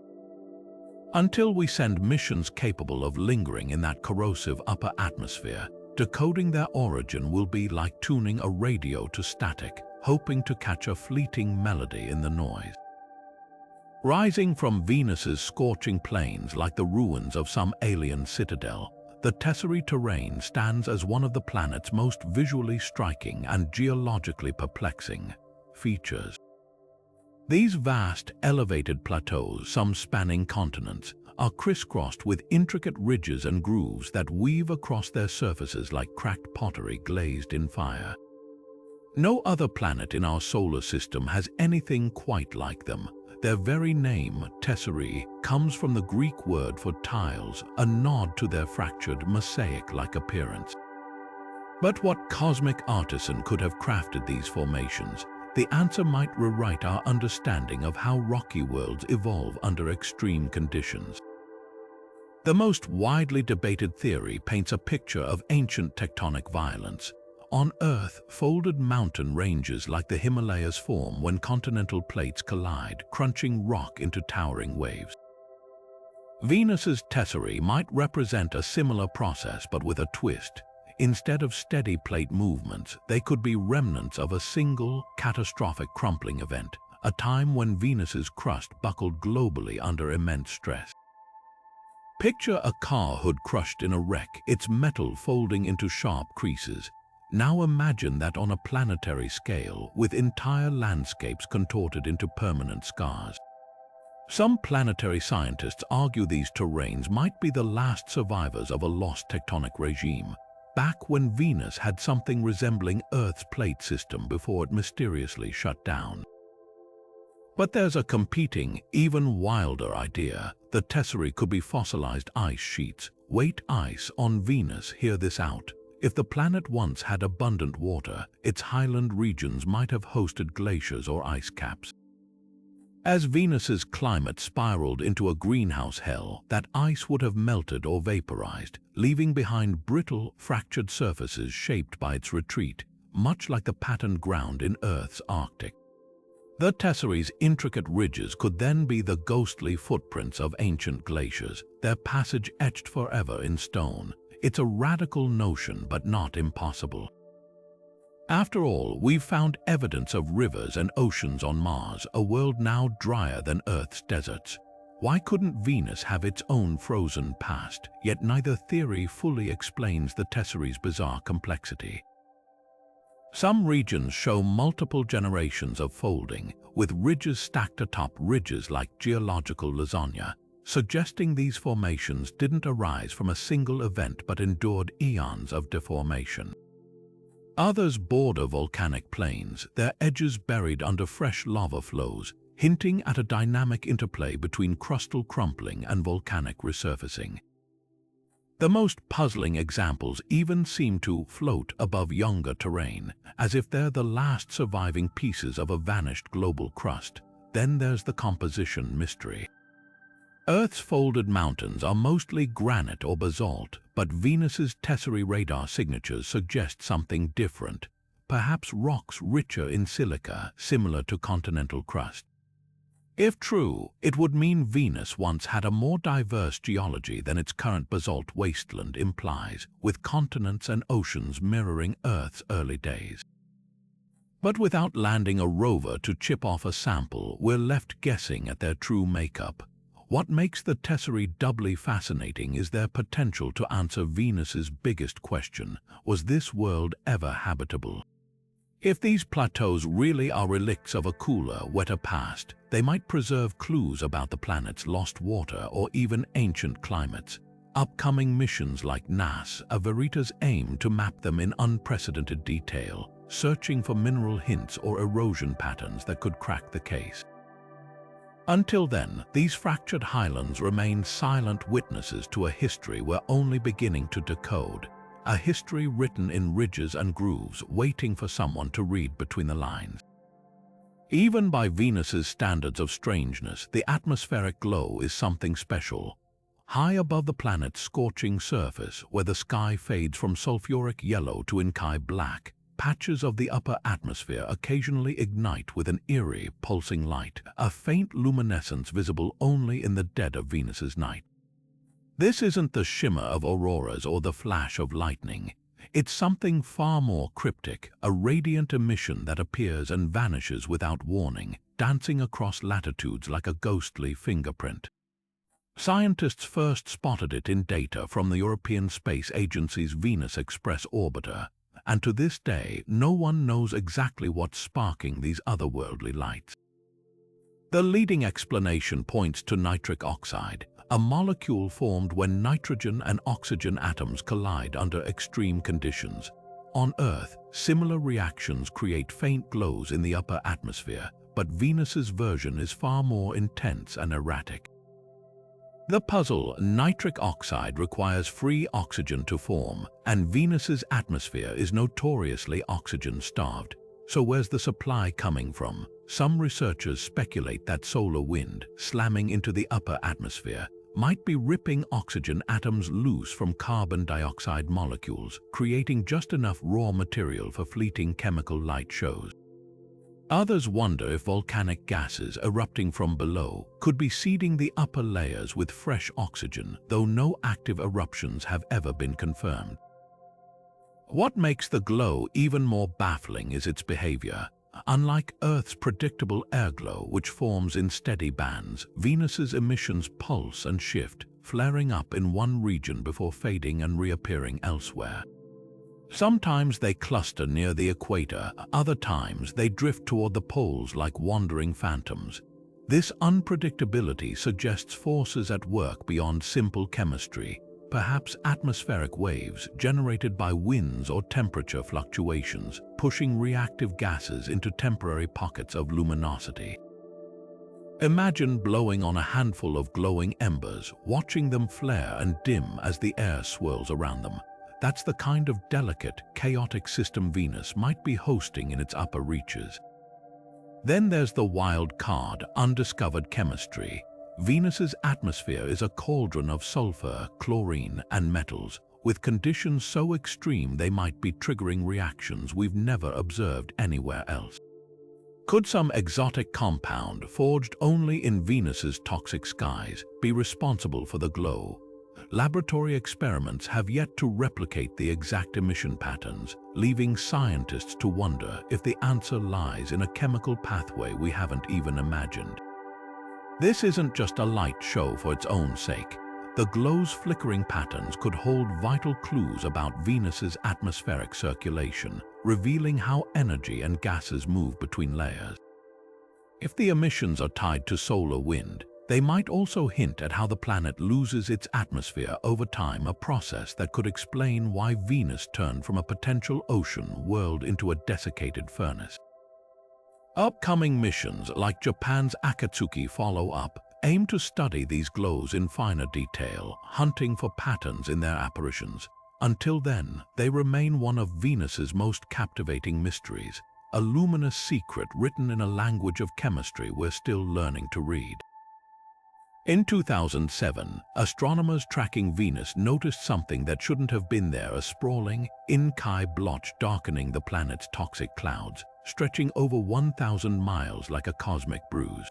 Until we send missions capable of lingering in that corrosive upper atmosphere, decoding their origin will be like tuning a radio to static, hoping to catch a fleeting melody in the noise. Rising from Venus's scorching plains like the ruins of some alien citadel, the tesserae terrain stands as one of the planet's most visually striking and geologically perplexing features. These vast, elevated plateaus, some spanning continents, are crisscrossed with intricate ridges and grooves that weave across their surfaces like cracked pottery glazed in fire. No other planet in our solar system has anything quite like them. Their very name, tesserae, comes from the Greek word for tiles, a nod to their fractured, mosaic-like appearance. But what cosmic artisan could have crafted these formations? The answer might rewrite our understanding of how rocky worlds evolve under extreme conditions. The most widely debated theory paints a picture of ancient tectonic violence. On Earth, folded mountain ranges like the Himalayas form when continental plates collide, crunching rock into towering waves. Venus's tesserae might represent a similar process but with a twist. Instead of steady plate movements, they could be remnants of a single, catastrophic crumpling event, a time when Venus's crust buckled globally under immense stress. Picture a car hood crushed in a wreck, its metal folding into sharp creases. Now imagine that on a planetary scale, with entire landscapes contorted into permanent scars. Some planetary scientists argue these terrains might be the last survivors of a lost tectonic regime, back when Venus had something resembling Earth's plate system before it mysteriously shut down. But there's a competing, even wilder idea. The tesserae could be fossilized ice sheets. Wait, ice on Venus, hear this out. If the planet once had abundant water, its highland regions might have hosted glaciers or ice caps. As Venus's climate spiraled into a greenhouse hell, that ice would have melted or vaporized, leaving behind brittle, fractured surfaces shaped by its retreat, much like the patterned ground in Earth's Arctic. The tesserae's intricate ridges could then be the ghostly footprints of ancient glaciers, their passage etched forever in stone. It's a radical notion, but not impossible. After all, we've found evidence of rivers and oceans on Mars, a world now drier than Earth's deserts. Why couldn't Venus have its own frozen past? Yet neither theory fully explains the tesserae's bizarre complexity. Some regions show multiple generations of folding, with ridges stacked atop ridges like geological lasagna, suggesting these formations didn't arise from a single event but endured eons of deformation. Others border volcanic plains, their edges buried under fresh lava flows, hinting at a dynamic interplay between crustal crumpling and volcanic resurfacing. The most puzzling examples even seem to float above younger terrain, as if they're the last surviving pieces of a vanished global crust. Then there's the composition mystery. Earth's folded mountains are mostly granite or basalt, but Venus's tesserae radar signatures suggest something different, perhaps rocks richer in silica, similar to continental crust. If true, it would mean Venus once had a more diverse geology than its current basalt wasteland implies, with continents and oceans mirroring Earth's early days. But without landing a rover to chip off a sample, we're left guessing at their true makeup. What makes the tesserae doubly fascinating is their potential to answer Venus's biggest question: was this world ever habitable? If these plateaus really are relicts of a cooler, wetter past, they might preserve clues about the planet's lost water or even ancient climates. Upcoming missions like Veritas aim to map them in unprecedented detail, searching for mineral hints or erosion patterns that could crack the case. Until then, these fractured highlands remain silent witnesses to a history we're only beginning to decode, a history written in ridges and grooves, waiting for someone to read between the lines. Even by Venus's standards of strangeness, the atmospheric glow is something special. High above the planet's scorching surface, where the sky fades from sulfuric yellow to inky black, patches of the upper atmosphere occasionally ignite with an eerie, pulsing light, a faint luminescence visible only in the dead of Venus's night. This isn't the shimmer of auroras or the flash of lightning. It's something far more cryptic, a radiant emission that appears and vanishes without warning, dancing across latitudes like a ghostly fingerprint. Scientists first spotted it in data from the European Space Agency's Venus Express orbiter, and to this day, no one knows exactly what's sparking these otherworldly lights. The leading explanation points to nitric oxide, a molecule formed when nitrogen and oxygen atoms collide under extreme conditions. On Earth, similar reactions create faint glows in the upper atmosphere, but Venus's version is far more intense and erratic. The puzzle, nitric oxide requires free oxygen to form, and Venus's atmosphere is notoriously oxygen-starved. So where's the supply coming from? Some researchers speculate that solar wind, slamming into the upper atmosphere, might be ripping oxygen atoms loose from carbon dioxide molecules, creating just enough raw material for fleeting chemical light shows. Others wonder if volcanic gases erupting from below could be seeding the upper layers with fresh oxygen, though no active eruptions have ever been confirmed. What makes the glow even more baffling is its behavior. Unlike Earth's predictable airglow, which forms in steady bands, Venus's emissions pulse and shift, flaring up in one region before fading and reappearing elsewhere. Sometimes they cluster near the equator, other times they drift toward the poles like wandering phantoms. This unpredictability suggests forces at work beyond simple chemistry, perhaps atmospheric waves generated by winds or temperature fluctuations, pushing reactive gases into temporary pockets of luminosity. Imagine blowing on a handful of glowing embers, watching them flare and dim as the air swirls around them. That's the kind of delicate, chaotic system Venus might be hosting in its upper reaches. Then there's the wild card, undiscovered chemistry. Venus's atmosphere is a cauldron of sulfur, chlorine, and metals, with conditions so extreme they might be triggering reactions we've never observed anywhere else. Could some exotic compound, forged only in Venus's toxic skies, be responsible for the glow? Laboratory experiments have yet to replicate the exact emission patterns, leaving scientists to wonder if the answer lies in a chemical pathway we haven't even imagined. This isn't just a light show for its own sake. The glow's flickering patterns could hold vital clues about Venus's atmospheric circulation, revealing how energy and gases move between layers. If the emissions are tied to solar wind, they might also hint at how the planet loses its atmosphere over time, a process that could explain why Venus turned from a potential ocean world into a desiccated furnace. Upcoming missions like Japan's Akatsuki follow-up aim to study these glows in finer detail, hunting for patterns in their apparitions. Until then, they remain one of Venus's most captivating mysteries, a luminous secret written in a language of chemistry we're still learning to read. In 2007, astronomers tracking Venus noticed something that shouldn't have been there, a sprawling, in-sky blotch darkening the planet's toxic clouds, stretching over 1,000 miles like a cosmic bruise.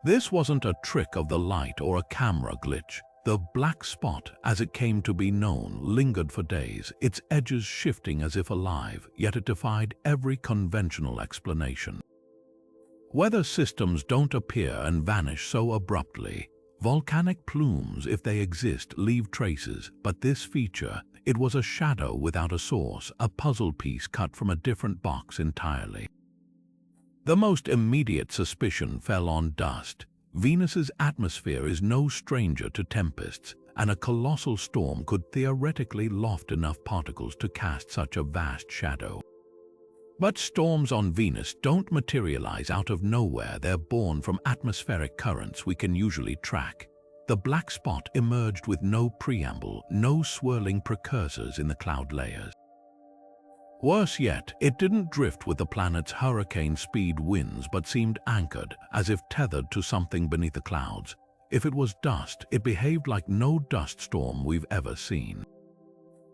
This wasn't a trick of the light or a camera glitch. The black spot, as it came to be known, lingered for days, its edges shifting as if alive, yet it defied every conventional explanation. Weather systems don't appear and vanish so abruptly. Volcanic plumes, if they exist, leave traces, but this feature, it was a shadow without a source, a puzzle piece cut from a different box entirely. The most immediate suspicion fell on dust. Venus's atmosphere is no stranger to tempests, and a colossal storm could theoretically loft enough particles to cast such a vast shadow. But storms on Venus don't materialize out of nowhere. They're born from atmospheric currents we can usually track. The black spot emerged with no preamble, no swirling precursors in the cloud layers. Worse yet, it didn't drift with the planet's hurricane-speed winds but seemed anchored, as if tethered to something beneath the clouds. If it was dust, it behaved like no dust storm we've ever seen.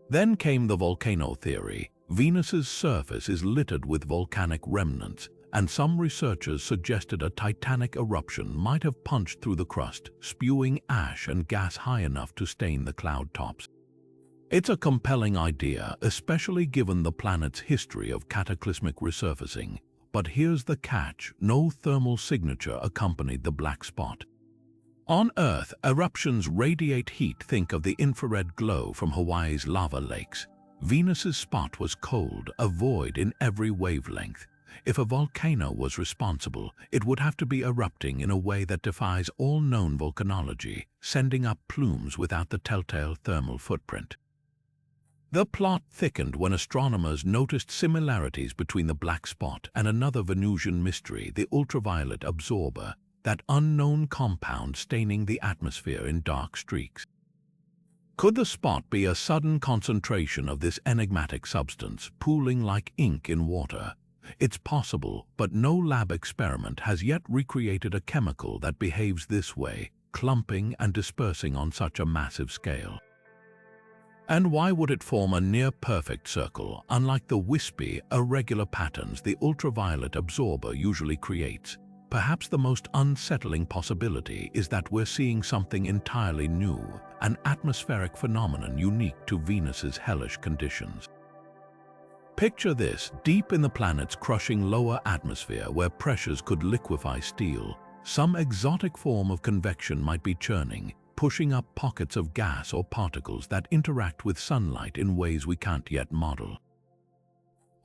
Then came the volcano theory. Venus's surface is littered with volcanic remnants, and some researchers suggested a titanic eruption might have punched through the crust, spewing ash and gas high enough to stain the cloud tops. It's a compelling idea, especially given the planet's history of cataclysmic resurfacing. But here's the catch: no thermal signature accompanied the black spot. On Earth, eruptions radiate heat. Think of the infrared glow from Hawaii's lava lakes. Venus's spot was cold, a void in every wavelength. If a volcano was responsible, it would have to be erupting in a way that defies all known volcanology, sending up plumes without the telltale thermal footprint. The plot thickened when astronomers noticed similarities between the black spot and another Venusian mystery, the ultraviolet absorber, that unknown compound staining the atmosphere in dark streaks. Could the spot be a sudden concentration of this enigmatic substance, pooling like ink in water? It's possible, but no lab experiment has yet recreated a chemical that behaves this way, clumping and dispersing on such a massive scale. And why would it form a near-perfect circle, unlike the wispy, irregular patterns the ultraviolet absorber usually creates? Perhaps the most unsettling possibility is that we're seeing something entirely new, an atmospheric phenomenon unique to Venus's hellish conditions. Picture this: deep in the planet's crushing lower atmosphere, where pressures could liquefy steel, some exotic form of convection might be churning, pushing up pockets of gas or particles that interact with sunlight in ways we can't yet model.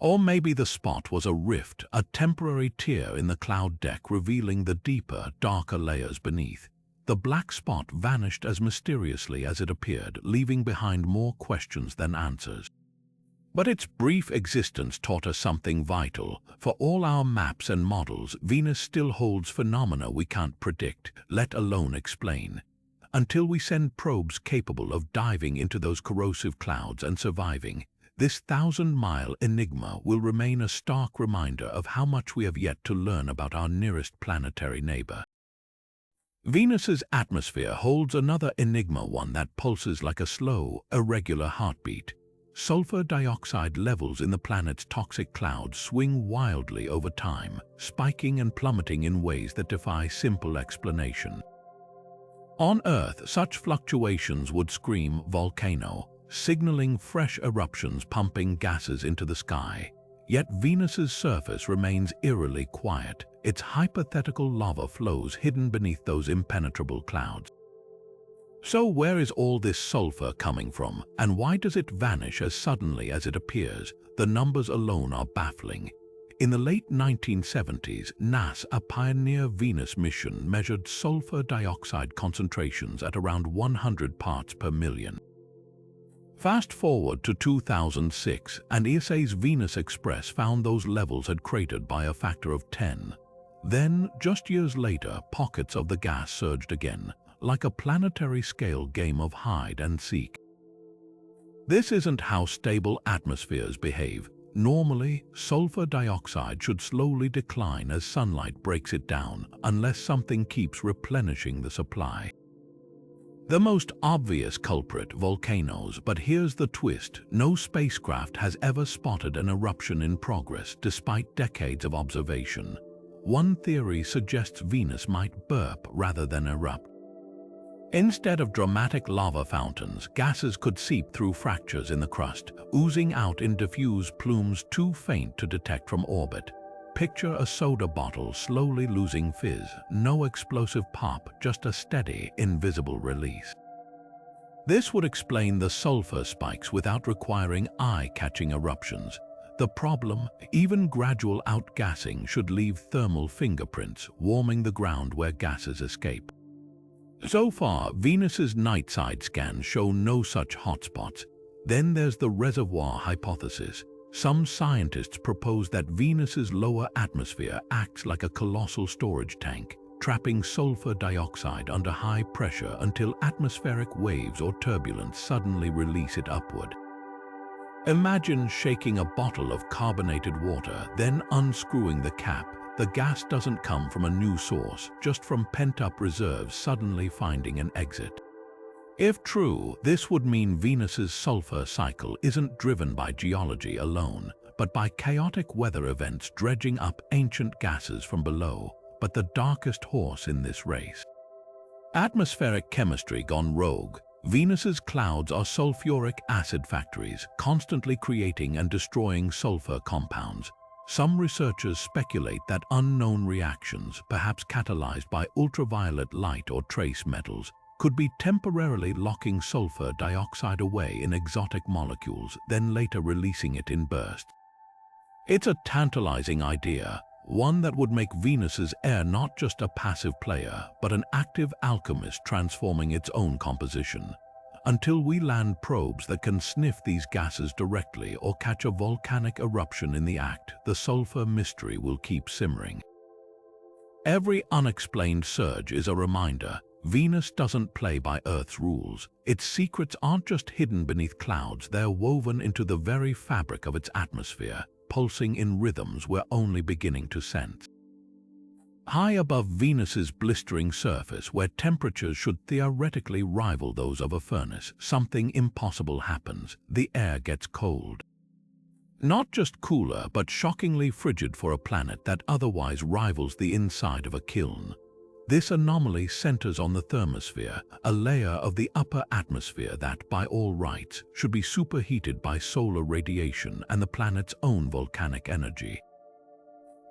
Or maybe the spot was a rift, a temporary tear in the cloud deck revealing the deeper, darker layers beneath. The black spot vanished as mysteriously as it appeared, leaving behind more questions than answers. But its brief existence taught us something vital. For all our maps and models, Venus still holds phenomena we can't predict, let alone explain. Until we send probes capable of diving into those corrosive clouds and surviving, this 1,000-mile enigma will remain a stark reminder of how much we have yet to learn about our nearest planetary neighbor. Venus's atmosphere holds another enigma, one that pulses like a slow, irregular heartbeat. Sulfur dioxide levels in the planet's toxic clouds swing wildly over time, spiking and plummeting in ways that defy simple explanation. On Earth, such fluctuations would scream volcano, signaling fresh eruptions pumping gases into the sky. Yet Venus's surface remains eerily quiet, its hypothetical lava flows hidden beneath those impenetrable clouds. So where is all this sulfur coming from, and why does it vanish as suddenly as it appears? The numbers alone are baffling. In the late 1970s, NASA, a pioneer Venus mission, measured sulfur dioxide concentrations at around 100 parts per million. Fast forward to 2006, and ESA's Venus Express found those levels had cratered by a factor of 10. Then, just years later, pockets of the gas surged again, like a planetary-scale game of hide and seek. This isn't how stable atmospheres behave. Normally, sulfur dioxide should slowly decline as sunlight breaks it down, unless something keeps replenishing the supply. The most obvious culprit, volcanoes, but here's the twist: no spacecraft has ever spotted an eruption in progress despite decades of observation. One theory suggests Venus might burp rather than erupt. Instead of dramatic lava fountains, gases could seep through fractures in the crust, oozing out in diffuse plumes too faint to detect from orbit. Picture a soda bottle slowly losing fizz, no explosive pop, just a steady, invisible release. This would explain the sulfur spikes without requiring eye-catching eruptions. The problem: even gradual outgassing should leave thermal fingerprints, warming the ground where gases escape. So far, Venus's night-side scans show no such hotspots. Then there's the reservoir hypothesis. Some scientists propose that Venus's lower atmosphere acts like a colossal storage tank, trapping sulfur dioxide under high pressure until atmospheric waves or turbulence suddenly release it upward. Imagine shaking a bottle of carbonated water, then unscrewing the cap. The gas doesn't come from a new source, just from pent-up reserves suddenly finding an exit. If true, this would mean Venus's sulfur cycle isn't driven by geology alone, but by chaotic weather events dredging up ancient gases from below, but the darkest horse in this race. Atmospheric chemistry gone rogue. Venus's clouds are sulfuric acid factories, constantly creating and destroying sulfur compounds. Some researchers speculate that unknown reactions, perhaps catalyzed by ultraviolet light or trace metals, could be temporarily locking sulfur dioxide away in exotic molecules, then later releasing it in bursts. It's a tantalizing idea, one that would make Venus's air not just a passive player, but an active alchemist transforming its own composition. Until we land probes that can sniff these gases directly or catch a volcanic eruption in the act, the sulfur mystery will keep simmering. Every unexplained surge is a reminder. Venus doesn't play by Earth's rules. Its secrets aren't just hidden beneath clouds, they're woven into the very fabric of its atmosphere, pulsing in rhythms we're only beginning to sense. High above Venus's blistering surface, where temperatures should theoretically rival those of a furnace, something impossible happens. The air gets cold. Not just cooler, but shockingly frigid for a planet that otherwise rivals the inside of a kiln. This anomaly centers on the thermosphere, a layer of the upper atmosphere that, by all rights, should be superheated by solar radiation and the planet's own volcanic energy.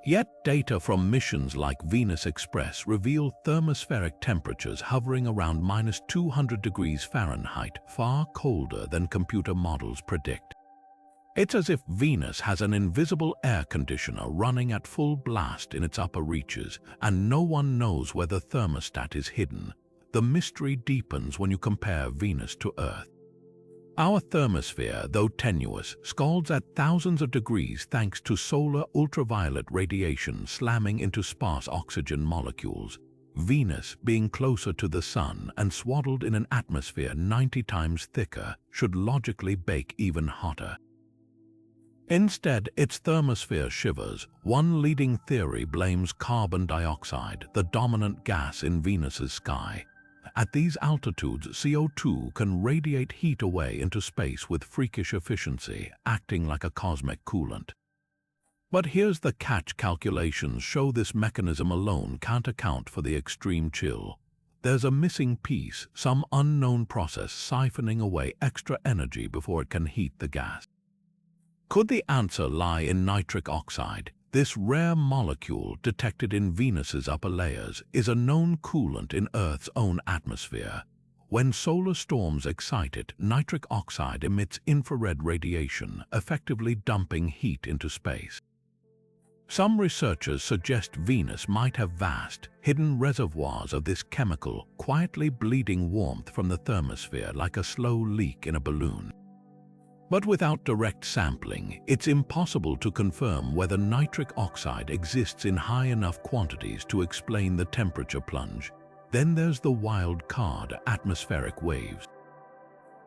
Yet data from missions like Venus Express reveal thermospheric temperatures hovering around -200 degrees Fahrenheit, far colder than computer models predict. It's as if Venus has an invisible air conditioner running at full blast in its upper reaches, and no one knows where the thermostat is hidden. The mystery deepens when you compare Venus to Earth. Our thermosphere, though tenuous, scalds at thousands of degrees thanks to solar ultraviolet radiation slamming into sparse oxygen molecules. Venus, being closer to the Sun and swaddled in an atmosphere 90 times thicker, should logically bake even hotter. Instead, its thermosphere shivers. One leading theory blames carbon dioxide, the dominant gas in Venus's sky. At these altitudes, CO2 can radiate heat away into space with freakish efficiency, acting like a cosmic coolant. But here's the catch: calculations show this mechanism alone can't account for the extreme chill. There's a missing piece, some unknown process siphoning away extra energy before it can heat the gas. Could the answer lie in nitric oxide? This rare molecule, detected in Venus's upper layers, is a known coolant in Earth's own atmosphere. When solar storms excite it, nitric oxide emits infrared radiation, effectively dumping heat into space. Some researchers suggest Venus might have vast, hidden reservoirs of this chemical, quietly bleeding warmth from the thermosphere like a slow leak in a balloon. But without direct sampling, it's impossible to confirm whether nitric oxide exists in high enough quantities to explain the temperature plunge. Then there's the wild card: atmospheric waves.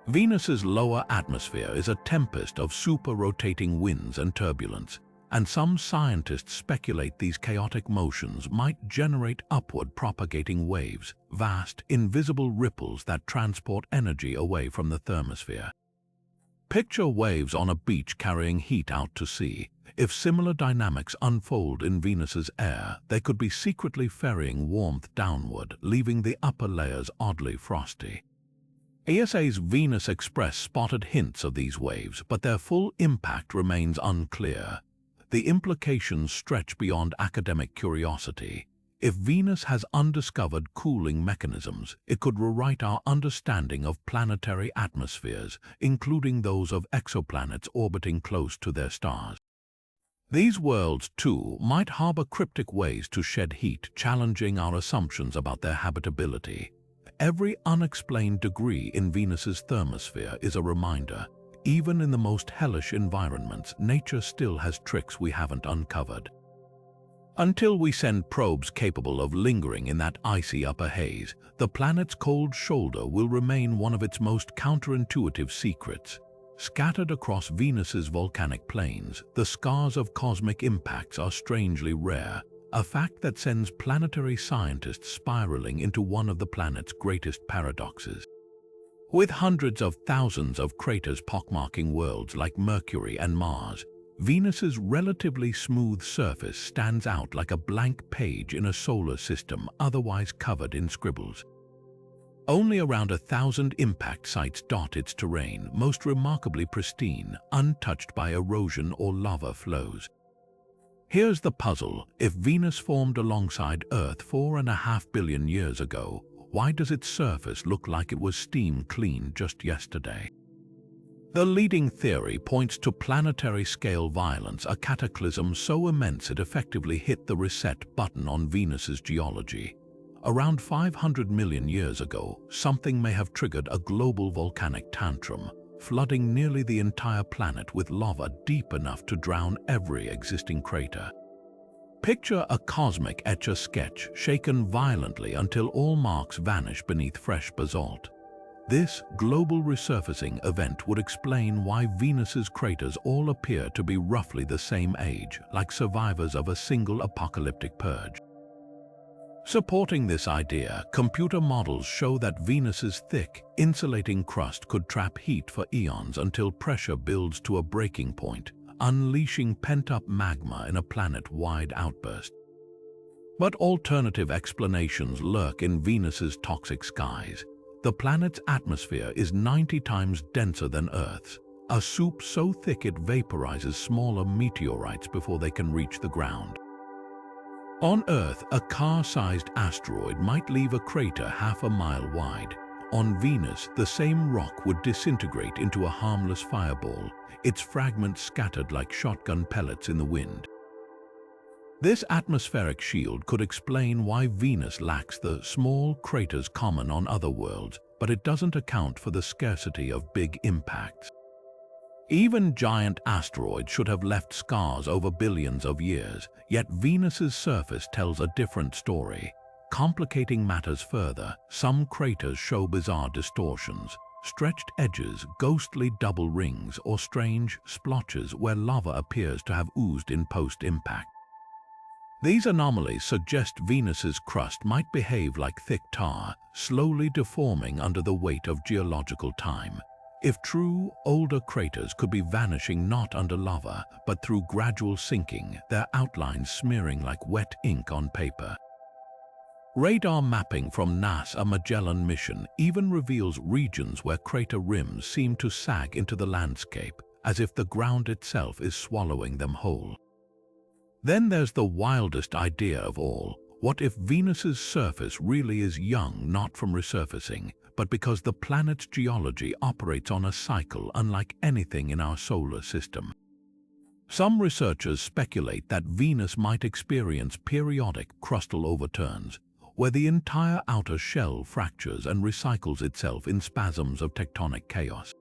Venus's lower atmosphere is a tempest of super-rotating winds and turbulence, and some scientists speculate these chaotic motions might generate upward propagating waves, vast, invisible ripples that transport energy away from the thermosphere. Picture waves on a beach carrying heat out to sea. If similar dynamics unfold in Venus's air, they could be secretly ferrying warmth downward, leaving the upper layers oddly frosty. ESA's Venus Express spotted hints of these waves, but their full impact remains unclear. The implications stretch beyond academic curiosity. If Venus has undiscovered cooling mechanisms, it could rewrite our understanding of planetary atmospheres, including those of exoplanets orbiting close to their stars. These worlds, too, might harbor cryptic ways to shed heat, challenging our assumptions about their habitability. Every unexplained degree in Venus's thermosphere is a reminder. Even in the most hellish environments, nature still has tricks we haven't uncovered. Until we send probes capable of lingering in that icy upper haze, the planet's cold shoulder will remain one of its most counterintuitive secrets. Scattered across Venus's volcanic plains, the scars of cosmic impacts are strangely rare, a fact that sends planetary scientists spiraling into one of the planet's greatest paradoxes. With hundreds of thousands of craters pockmarking worlds like Mercury and Mars, Venus's relatively smooth surface stands out like a blank page in a solar system otherwise covered in scribbles. Only around 1,000 impact sites dot its terrain, most remarkably pristine, untouched by erosion or lava flows. Here's the puzzle: if Venus formed alongside Earth 4.5 billion years ago, why does its surface look like it was steam clean just yesterday? The leading theory points to planetary scale violence, a cataclysm so immense it effectively hit the reset button on Venus's geology. Around 500 million years ago, something may have triggered a global volcanic tantrum, flooding nearly the entire planet with lava deep enough to drown every existing crater. Picture a cosmic etch-a-sketch shaken violently until all marks vanish beneath fresh basalt. This global resurfacing event would explain why Venus's craters all appear to be roughly the same age, like survivors of a single apocalyptic purge. Supporting this idea, computer models show that Venus's thick, insulating crust could trap heat for eons until pressure builds to a breaking point, unleashing pent-up magma in a planet-wide outburst. But alternative explanations lurk in Venus's toxic skies. The planet's atmosphere is 90 times denser than Earth's, a soup so thick it vaporizes smaller meteorites before they can reach the ground. On Earth, a car-sized asteroid might leave a crater half a mile wide. On Venus, the same rock would disintegrate into a harmless fireball, its fragments scattered like shotgun pellets in the wind. This atmospheric shield could explain why Venus lacks the small craters common on other worlds, but it doesn't account for the scarcity of big impacts. Even giant asteroids should have left scars over billions of years, yet Venus's surface tells a different story. Complicating matters further, some craters show bizarre distortions, stretched edges, ghostly double rings, or strange splotches where lava appears to have oozed in post-impact. These anomalies suggest Venus's crust might behave like thick tar, slowly deforming under the weight of geological time. If true, older craters could be vanishing not under lava, but through gradual sinking, their outlines smearing like wet ink on paper. Radar mapping from NASA's Magellan mission even reveals regions where crater rims seem to sag into the landscape, as if the ground itself is swallowing them whole. Then there's the wildest idea of all. What if Venus's surface really is young not from resurfacing, but because the planet's geology operates on a cycle unlike anything in our solar system? Some researchers speculate that Venus might experience periodic crustal overturns, where the entire outer shell fractures and recycles itself in spasms of tectonic chaos.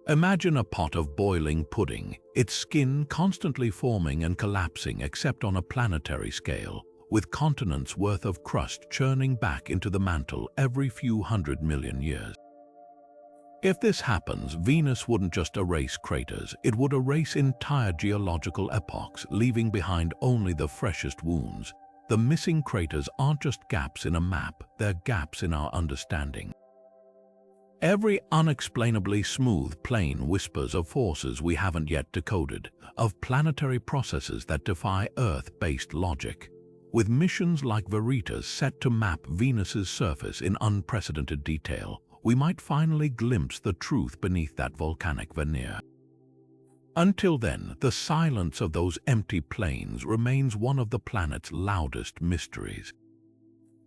Imagine a pot of boiling pudding, its skin constantly forming and collapsing except on a planetary scale, with continents worth of crust churning back into the mantle every few 100 million years. If this happens, Venus wouldn't just erase craters, it would erase entire geological epochs, leaving behind only the freshest wounds. The missing craters aren't just gaps in a map, they're gaps in our understanding. Every unexplainably smooth plane whispers of forces we haven't yet decoded, of planetary processes that defy Earth-based logic. With missions like Veritas set to map Venus's surface in unprecedented detail, we might finally glimpse the truth beneath that volcanic veneer. Until then, the silence of those empty plains remains one of the planet's loudest mysteries.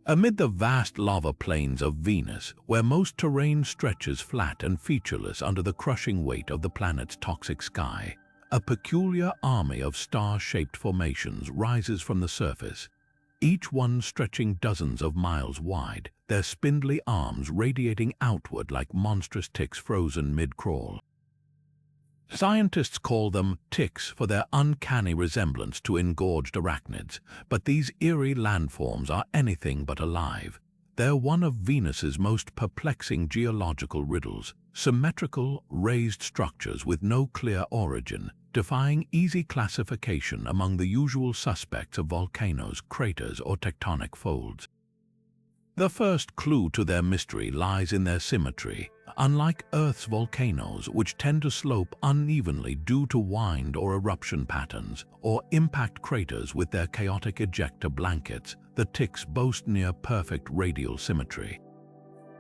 Amid the vast lava plains of Venus, where most terrain stretches flat and featureless under the crushing weight of the planet's toxic sky, a peculiar army of star-shaped formations rises from the surface, each one stretching dozens of miles wide, their spindly arms radiating outward like monstrous ticks frozen mid-crawl. Scientists call them ticks for their uncanny resemblance to engorged arachnids, but these eerie landforms are anything but alive. They're one of Venus's most perplexing geological riddles, symmetrical, raised structures with no clear origin, defying easy classification among the usual suspects of volcanoes, craters, or tectonic folds. The first clue to their mystery lies in their symmetry. Unlike Earth's volcanoes, which tend to slope unevenly due to wind or eruption patterns, or impact craters with their chaotic ejecta blankets, the ticks boast near-perfect radial symmetry.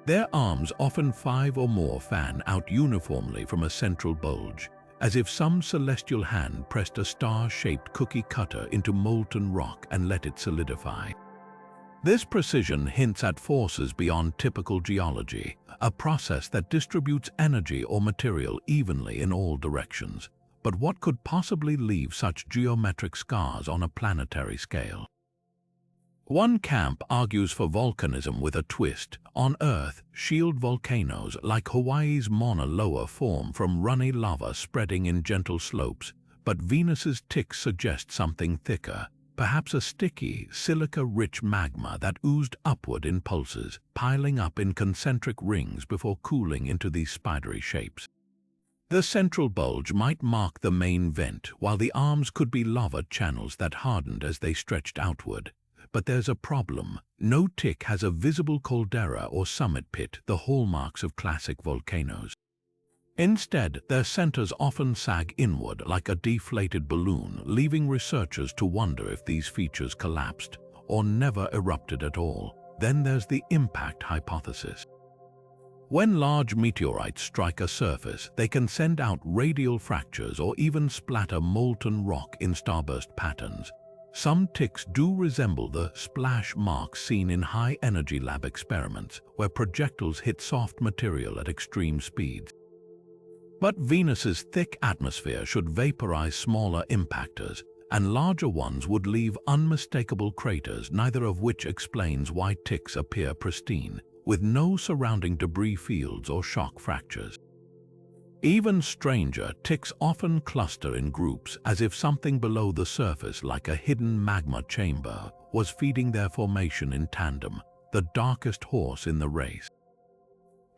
Their arms, often 5 or more, fan out uniformly from a central bulge, as if some celestial hand pressed a star-shaped cookie cutter into molten rock and let it solidify. This precision hints at forces beyond typical geology, a process that distributes energy or material evenly in all directions. But what could possibly leave such geometric scars on a planetary scale? One camp argues for volcanism with a twist. On Earth, shield volcanoes like Hawaii's Mauna Loa form from runny lava spreading in gentle slopes, but Venus's ticks suggest something thicker. Perhaps a sticky, silica-rich magma that oozed upward in pulses, piling up in concentric rings before cooling into these spidery shapes. The central bulge might mark the main vent, while the arms could be lava channels that hardened as they stretched outward. But there's a problem. No tick has a visible caldera or summit pit, the hallmarks of classic volcanoes. Instead, their centers often sag inward like a deflated balloon, leaving researchers to wonder if these features collapsed or never erupted at all. Then there's the impact hypothesis. When large meteorites strike a surface, they can send out radial fractures or even splatter molten rock in starburst patterns. Some ticks do resemble the splash marks seen in high-energy lab experiments, where projectiles hit soft material at extreme speeds. But Venus's thick atmosphere should vaporize smaller impactors, and larger ones would leave unmistakable craters, neither of which explains why ticks appear pristine, with no surrounding debris fields or shock fractures. Even stranger, ticks often cluster in groups, as if something below the surface, like a hidden magma chamber, was feeding their formation in tandem, the darkest horse in the race.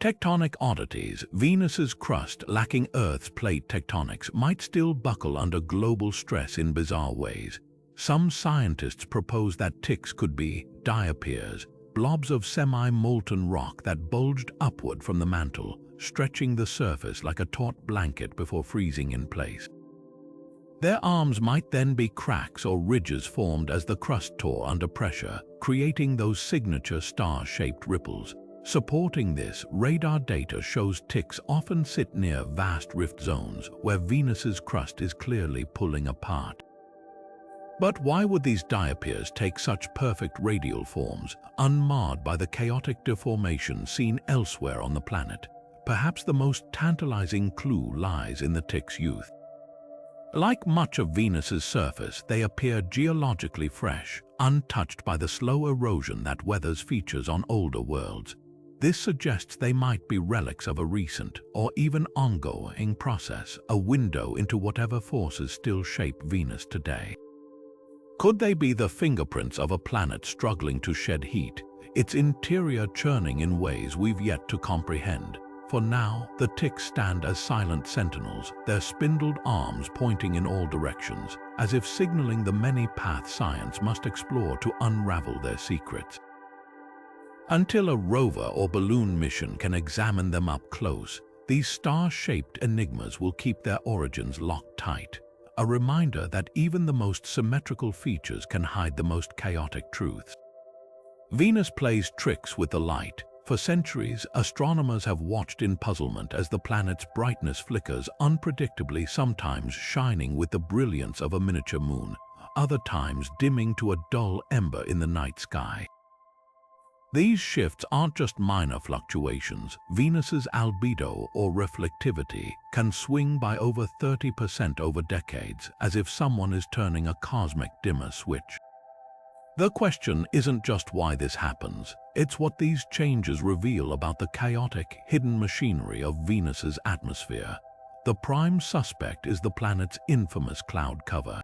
Tectonic oddities. Venus's crust, lacking Earth's plate tectonics, might still buckle under global stress in bizarre ways. Some scientists propose that ticks could be diapirs, blobs of semi-molten rock that bulged upward from the mantle, stretching the surface like a taut blanket before freezing in place. Their arms might then be cracks or ridges formed as the crust tore under pressure, creating those signature star-shaped ripples. Supporting this, radar data shows ticks often sit near vast rift zones where Venus's crust is clearly pulling apart. But why would these diapirs take such perfect radial forms, unmarred by the chaotic deformation seen elsewhere on the planet? Perhaps the most tantalizing clue lies in the tick's youth. Like much of Venus's surface, they appear geologically fresh, untouched by the slow erosion that weathers features on older worlds. This suggests they might be relics of a recent, or even ongoing process, a window into whatever forces still shape Venus today. Could they be the fingerprints of a planet struggling to shed heat, its interior churning in ways we've yet to comprehend? For now, the ticks stand as silent sentinels, their spindled arms pointing in all directions, as if signaling the many paths science must explore to unravel their secrets. Until a rover or balloon mission can examine them up close, these star-shaped enigmas will keep their origins locked tight, a reminder that even the most symmetrical features can hide the most chaotic truths. Venus plays tricks with the light. For centuries, astronomers have watched in puzzlement as the planet's brightness flickers unpredictably, sometimes shining with the brilliance of a miniature moon, other times dimming to a dull ember in the night sky. These shifts aren't just minor fluctuations. Venus's albedo, or reflectivity, can swing by over 30% over decades, as if someone is turning a cosmic dimmer switch. The question isn't just why this happens, it's what these changes reveal about the chaotic, hidden machinery of Venus's atmosphere. The prime suspect is the planet's infamous cloud cover.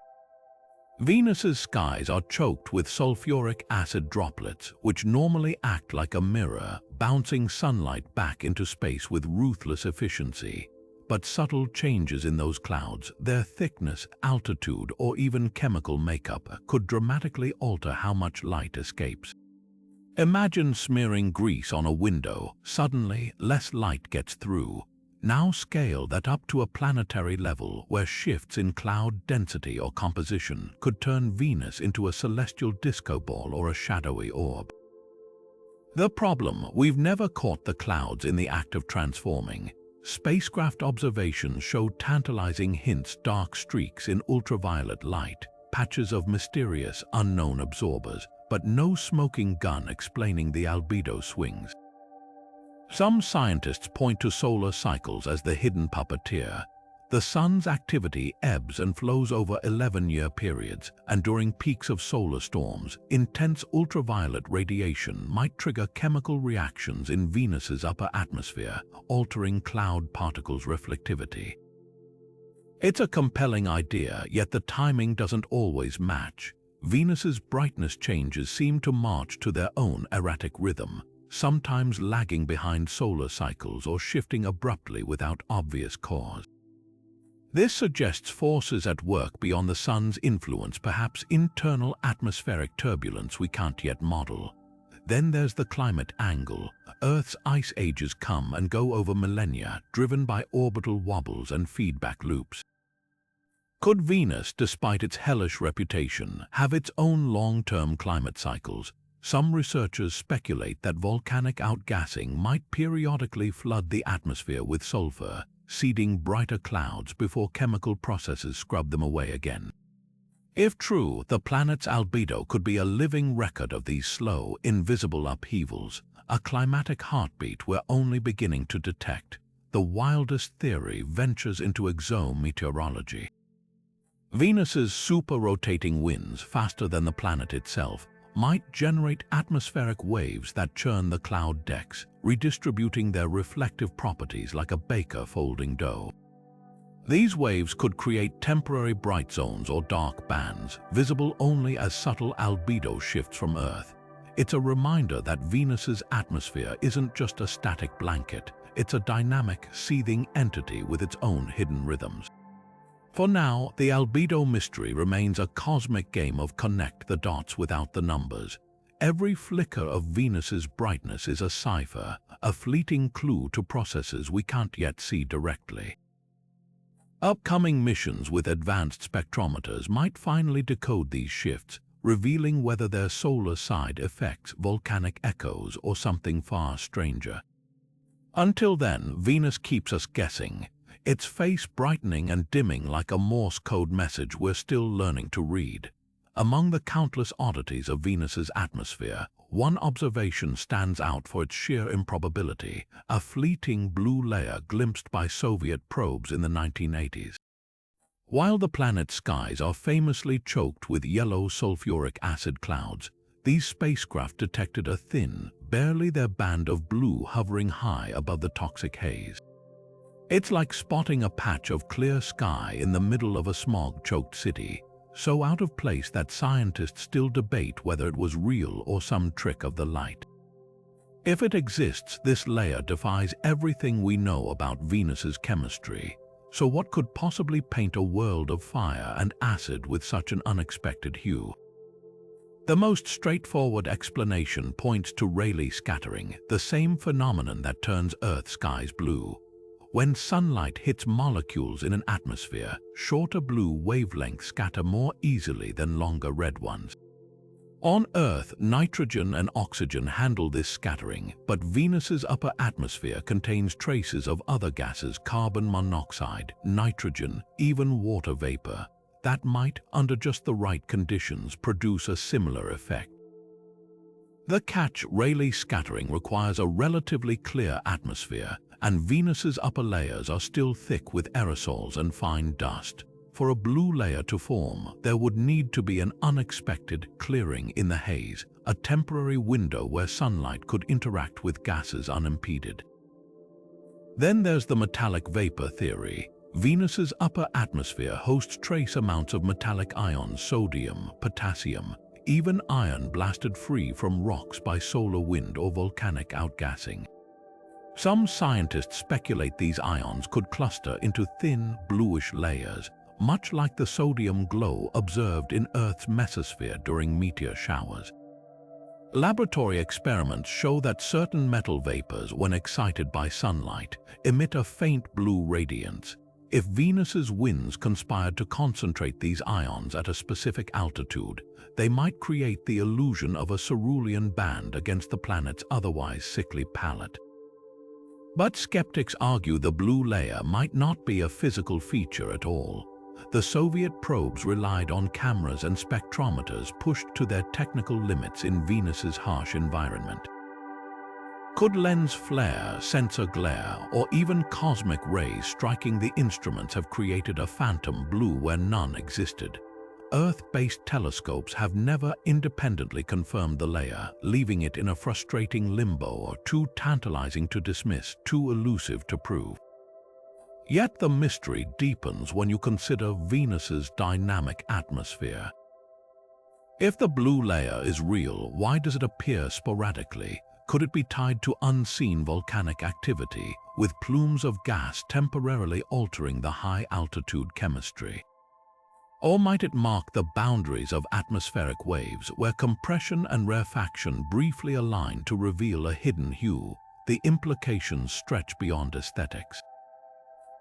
Venus's skies are choked with sulfuric acid droplets, which normally act like a mirror, bouncing sunlight back into space with ruthless efficiency. But subtle changes in those clouds, their thickness, altitude, or even chemical makeup, could dramatically alter how much light escapes. Imagine smearing grease on a window. Suddenly, less light gets through. Now scale that up to a planetary level where shifts in cloud density or composition could turn Venus into a celestial disco ball or a shadowy orb. The problem: we've never caught the clouds in the act of transforming. Spacecraft observations show tantalizing hints: dark streaks in ultraviolet light, patches of mysterious, unknown absorbers, but no smoking gun explaining the albedo swings. Some scientists point to solar cycles as the hidden puppeteer. The sun's activity ebbs and flows over 11-year periods, and during peaks of solar storms, intense ultraviolet radiation might trigger chemical reactions in Venus's upper atmosphere, altering cloud particles' reflectivity. It's a compelling idea, yet the timing doesn't always match. Venus's brightness changes seem to march to their own erratic rhythm, sometimes lagging behind solar cycles or shifting abruptly without obvious cause. This suggests forces at work beyond the sun's influence, perhaps internal atmospheric turbulence we can't yet model. Then there's the climate angle. Earth's ice ages come and go over millennia, driven by orbital wobbles and feedback loops. Could Venus, despite its hellish reputation, have its own long-term climate cycles? Some researchers speculate that volcanic outgassing might periodically flood the atmosphere with sulfur, seeding brighter clouds before chemical processes scrub them away again. If true, the planet's albedo could be a living record of these slow, invisible upheavals, a climatic heartbeat we're only beginning to detect. The wildest theory ventures into exometeorology. Venus's super-rotating winds, faster than the planet itself, might generate atmospheric waves that churn the cloud decks, redistributing their reflective properties like a baker folding dough. These waves could create temporary bright zones or dark bands, visible only as subtle albedo shifts from Earth. It's a reminder that Venus's atmosphere isn't just a static blanket, it's a dynamic, seething entity with its own hidden rhythms. For now, the albedo mystery remains a cosmic game of connect the dots without the numbers. Every flicker of Venus's brightness is a cipher, a fleeting clue to processes we can't yet see directly. Upcoming missions with advanced spectrometers might finally decode these shifts, revealing whether they're solar side effects, volcanic echoes, or something far stranger. Until then, Venus keeps us guessing, its face brightening and dimming like a Morse code message we're still learning to read. Among the countless oddities of Venus's atmosphere, one observation stands out for its sheer improbability: a fleeting blue layer glimpsed by Soviet probes in the 1980s. While the planet's skies are famously choked with yellow sulfuric acid clouds, these spacecraft detected a thin, barely there band of blue hovering high above the toxic haze. It's like spotting a patch of clear sky in the middle of a smog-choked city, so out of place that scientists still debate whether it was real or some trick of the light. If it exists, this layer defies everything we know about Venus's chemistry. So what could possibly paint a world of fire and acid with such an unexpected hue? The most straightforward explanation points to Rayleigh scattering, the same phenomenon that turns Earth's skies blue. When sunlight hits molecules in an atmosphere, shorter blue wavelengths scatter more easily than longer red ones. On Earth, nitrogen and oxygen handle this scattering, but Venus's upper atmosphere contains traces of other gases: carbon monoxide, nitrogen, even water vapor, that might, under just the right conditions, produce a similar effect. The catch: Rayleigh scattering requires a relatively clear atmosphere, and Venus's upper layers are still thick with aerosols and fine dust. For a blue layer to form, there would need to be an unexpected clearing in the haze, a temporary window where sunlight could interact with gases unimpeded. Then there's the metallic vapor theory. Venus's upper atmosphere hosts trace amounts of metallic ions: sodium, potassium, even iron blasted free from rocks by solar wind or volcanic outgassing. Some scientists speculate these ions could cluster into thin, bluish layers, much like the sodium glow observed in Earth's mesosphere during meteor showers. Laboratory experiments show that certain metal vapors, when excited by sunlight, emit a faint blue radiance. If Venus's winds conspired to concentrate these ions at a specific altitude, they might create the illusion of a cerulean band against the planet's otherwise sickly palette. But skeptics argue the blue layer might not be a physical feature at all. The Soviet probes relied on cameras and spectrometers pushed to their technical limits in Venus's harsh environment. Could lens flare, sensor glare, or even cosmic rays striking the instruments have created a phantom blue where none existed? Earth-based telescopes have never independently confirmed the layer, leaving it in a frustrating limbo or too tantalizing to dismiss, too elusive to prove. Yet the mystery deepens when you consider Venus's dynamic atmosphere. If the blue layer is real, why does it appear sporadically? Could it be tied to unseen volcanic activity, with plumes of gas temporarily altering the high-altitude chemistry? Or might it mark the boundaries of atmospheric waves, where compression and rarefaction briefly align to reveal a hidden hue? The implications stretch beyond aesthetics.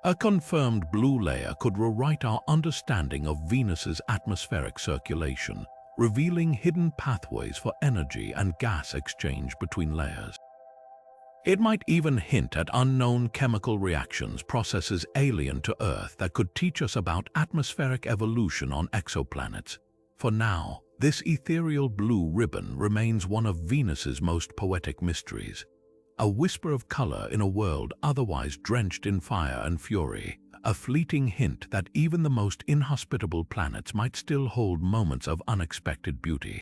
A confirmed blue layer could rewrite our understanding of Venus's atmospheric circulation, revealing hidden pathways for energy and gas exchange between layers. It might even hint at unknown chemical reactions, processes alien to Earth that could teach us about atmospheric evolution on exoplanets. For now, this ethereal blue ribbon remains one of Venus's most poetic mysteries. A whisper of color in a world otherwise drenched in fire and fury, a fleeting hint that even the most inhospitable planets might still hold moments of unexpected beauty.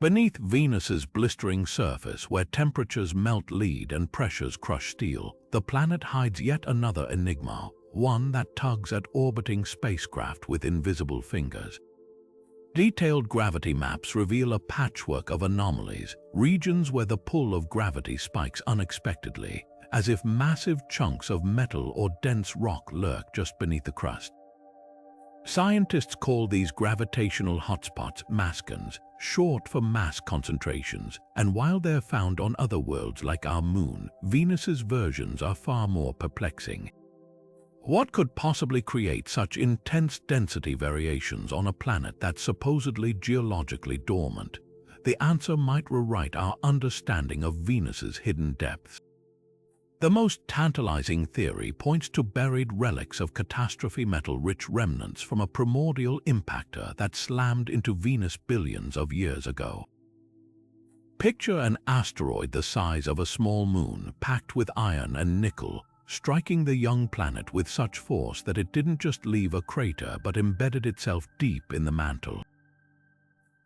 Beneath Venus's blistering surface, where temperatures melt lead and pressures crush steel, the planet hides yet another enigma, one that tugs at orbiting spacecraft with invisible fingers. Detailed gravity maps reveal a patchwork of anomalies, regions where the pull of gravity spikes unexpectedly, as if massive chunks of metal or dense rock lurk just beneath the crust. Scientists call these gravitational hotspots mascons, short for mass concentrations, and while they're found on other worlds like our moon, Venus's versions are far more perplexing. What could possibly create such intense density variations on a planet that's supposedly geologically dormant? The answer might rewrite our understanding of Venus's hidden depths. The most tantalizing theory points to buried relics of catastrophe metal-rich remnants from a primordial impactor that slammed into Venus billions of years ago. Picture an asteroid the size of a small moon, packed with iron and nickel, striking the young planet with such force that it didn't just leave a crater but embedded itself deep in the mantle.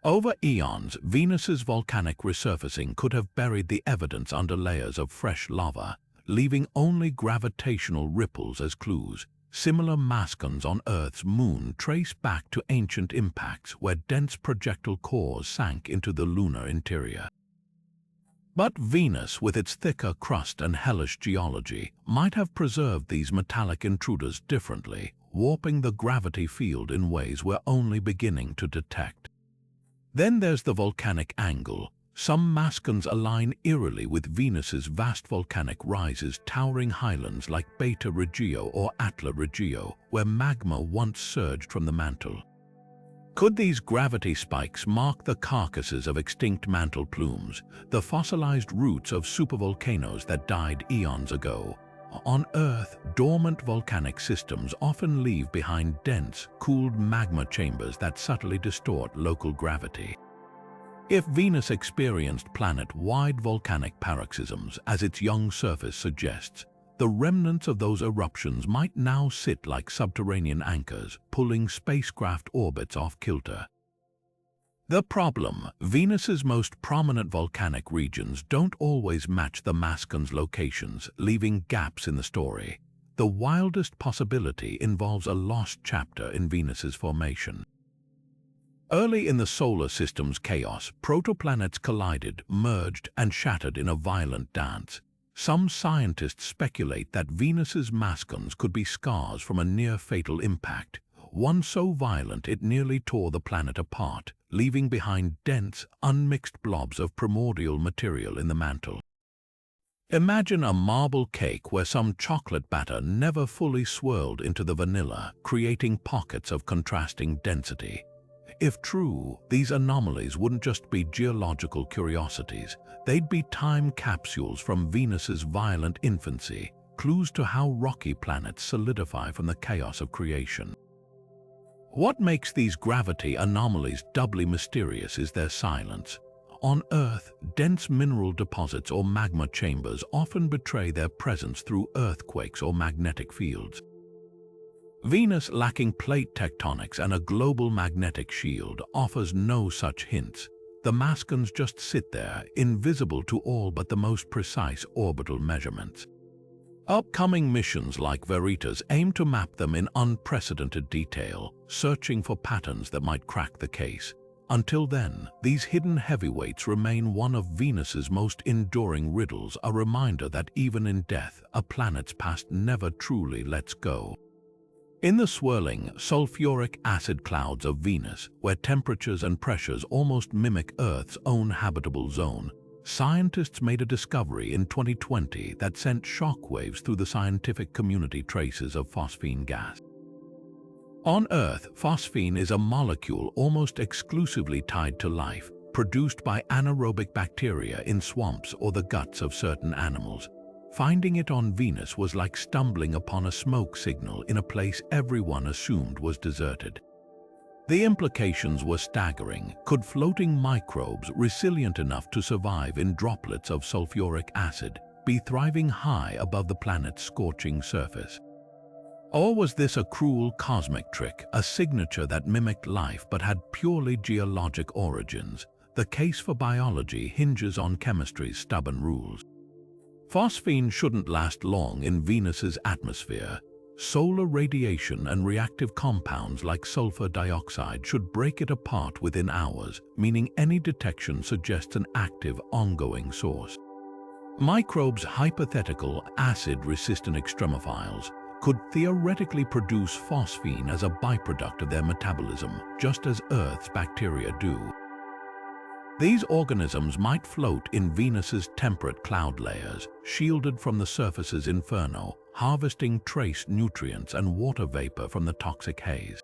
Over eons, Venus's volcanic resurfacing could have buried the evidence under layers of fresh lava, leaving only gravitational ripples as clues. Similar mascons on Earth's moon trace back to ancient impacts where dense projectile cores sank into the lunar interior. But Venus, with its thicker crust and hellish geology, might have preserved these metallic intruders differently, warping the gravity field in ways we're only beginning to detect. Then there's the volcanic angle. Some mascons align eerily with Venus's vast volcanic rises, towering highlands like Beta Regio or Atla Regio, where magma once surged from the mantle. Could these gravity spikes mark the carcasses of extinct mantle plumes, the fossilized roots of supervolcanoes that died eons ago? On Earth, dormant volcanic systems often leave behind dense, cooled magma chambers that subtly distort local gravity. If Venus experienced planet-wide volcanic paroxysms, as its young surface suggests, the remnants of those eruptions might now sit like subterranean anchors, pulling spacecraft orbits off kilter. The problem: Venus's most prominent volcanic regions don't always match the mascon's locations, leaving gaps in the story. The wildest possibility involves a lost chapter in Venus's formation. Early in the solar system's chaos, protoplanets collided, merged, and shattered in a violent dance. Some scientists speculate that Venus's mascons could be scars from a near-fatal impact, one so violent it nearly tore the planet apart, leaving behind dense, unmixed blobs of primordial material in the mantle. Imagine a marble cake where some chocolate batter never fully swirled into the vanilla, creating pockets of contrasting density. If true, these anomalies wouldn't just be geological curiosities, they'd be time capsules from Venus's violent infancy, clues to how rocky planets solidify from the chaos of creation. What makes these gravity anomalies doubly mysterious is their silence. On Earth, dense mineral deposits or magma chambers often betray their presence through earthquakes or magnetic fields. Venus, lacking plate tectonics and a global magnetic shield, offers no such hints. The mascons just sit there, invisible to all but the most precise orbital measurements. Upcoming missions like Veritas aim to map them in unprecedented detail, searching for patterns that might crack the case. Until then, these hidden heavyweights remain one of Venus's most enduring riddles, a reminder that even in death, a planet's past never truly lets go. In the swirling, sulfuric acid clouds of Venus, where temperatures and pressures almost mimic Earth's own habitable zone, scientists made a discovery in 2020 that sent shockwaves through the scientific community. Traces of phosphine gas. On Earth, phosphine is a molecule almost exclusively tied to life, produced by anaerobic bacteria in swamps or the guts of certain animals. Finding it on Venus was like stumbling upon a smoke signal in a place everyone assumed was deserted. The implications were staggering. Could floating microbes resilient enough to survive in droplets of sulfuric acid be thriving high above the planet's scorching surface? Or was this a cruel cosmic trick, a signature that mimicked life but had purely geologic origins? The case for biology hinges on chemistry's stubborn rules. Phosphine shouldn't last long in Venus's atmosphere. Solar radiation and reactive compounds like sulfur dioxide should break it apart within hours, meaning any detection suggests an active, ongoing source. Microbes, hypothetical acid-resistant extremophiles, could theoretically produce phosphine as a byproduct of their metabolism, just as Earth's bacteria do. These organisms might float in Venus's temperate cloud layers, shielded from the surface's inferno, harvesting trace nutrients and water vapor from the toxic haze.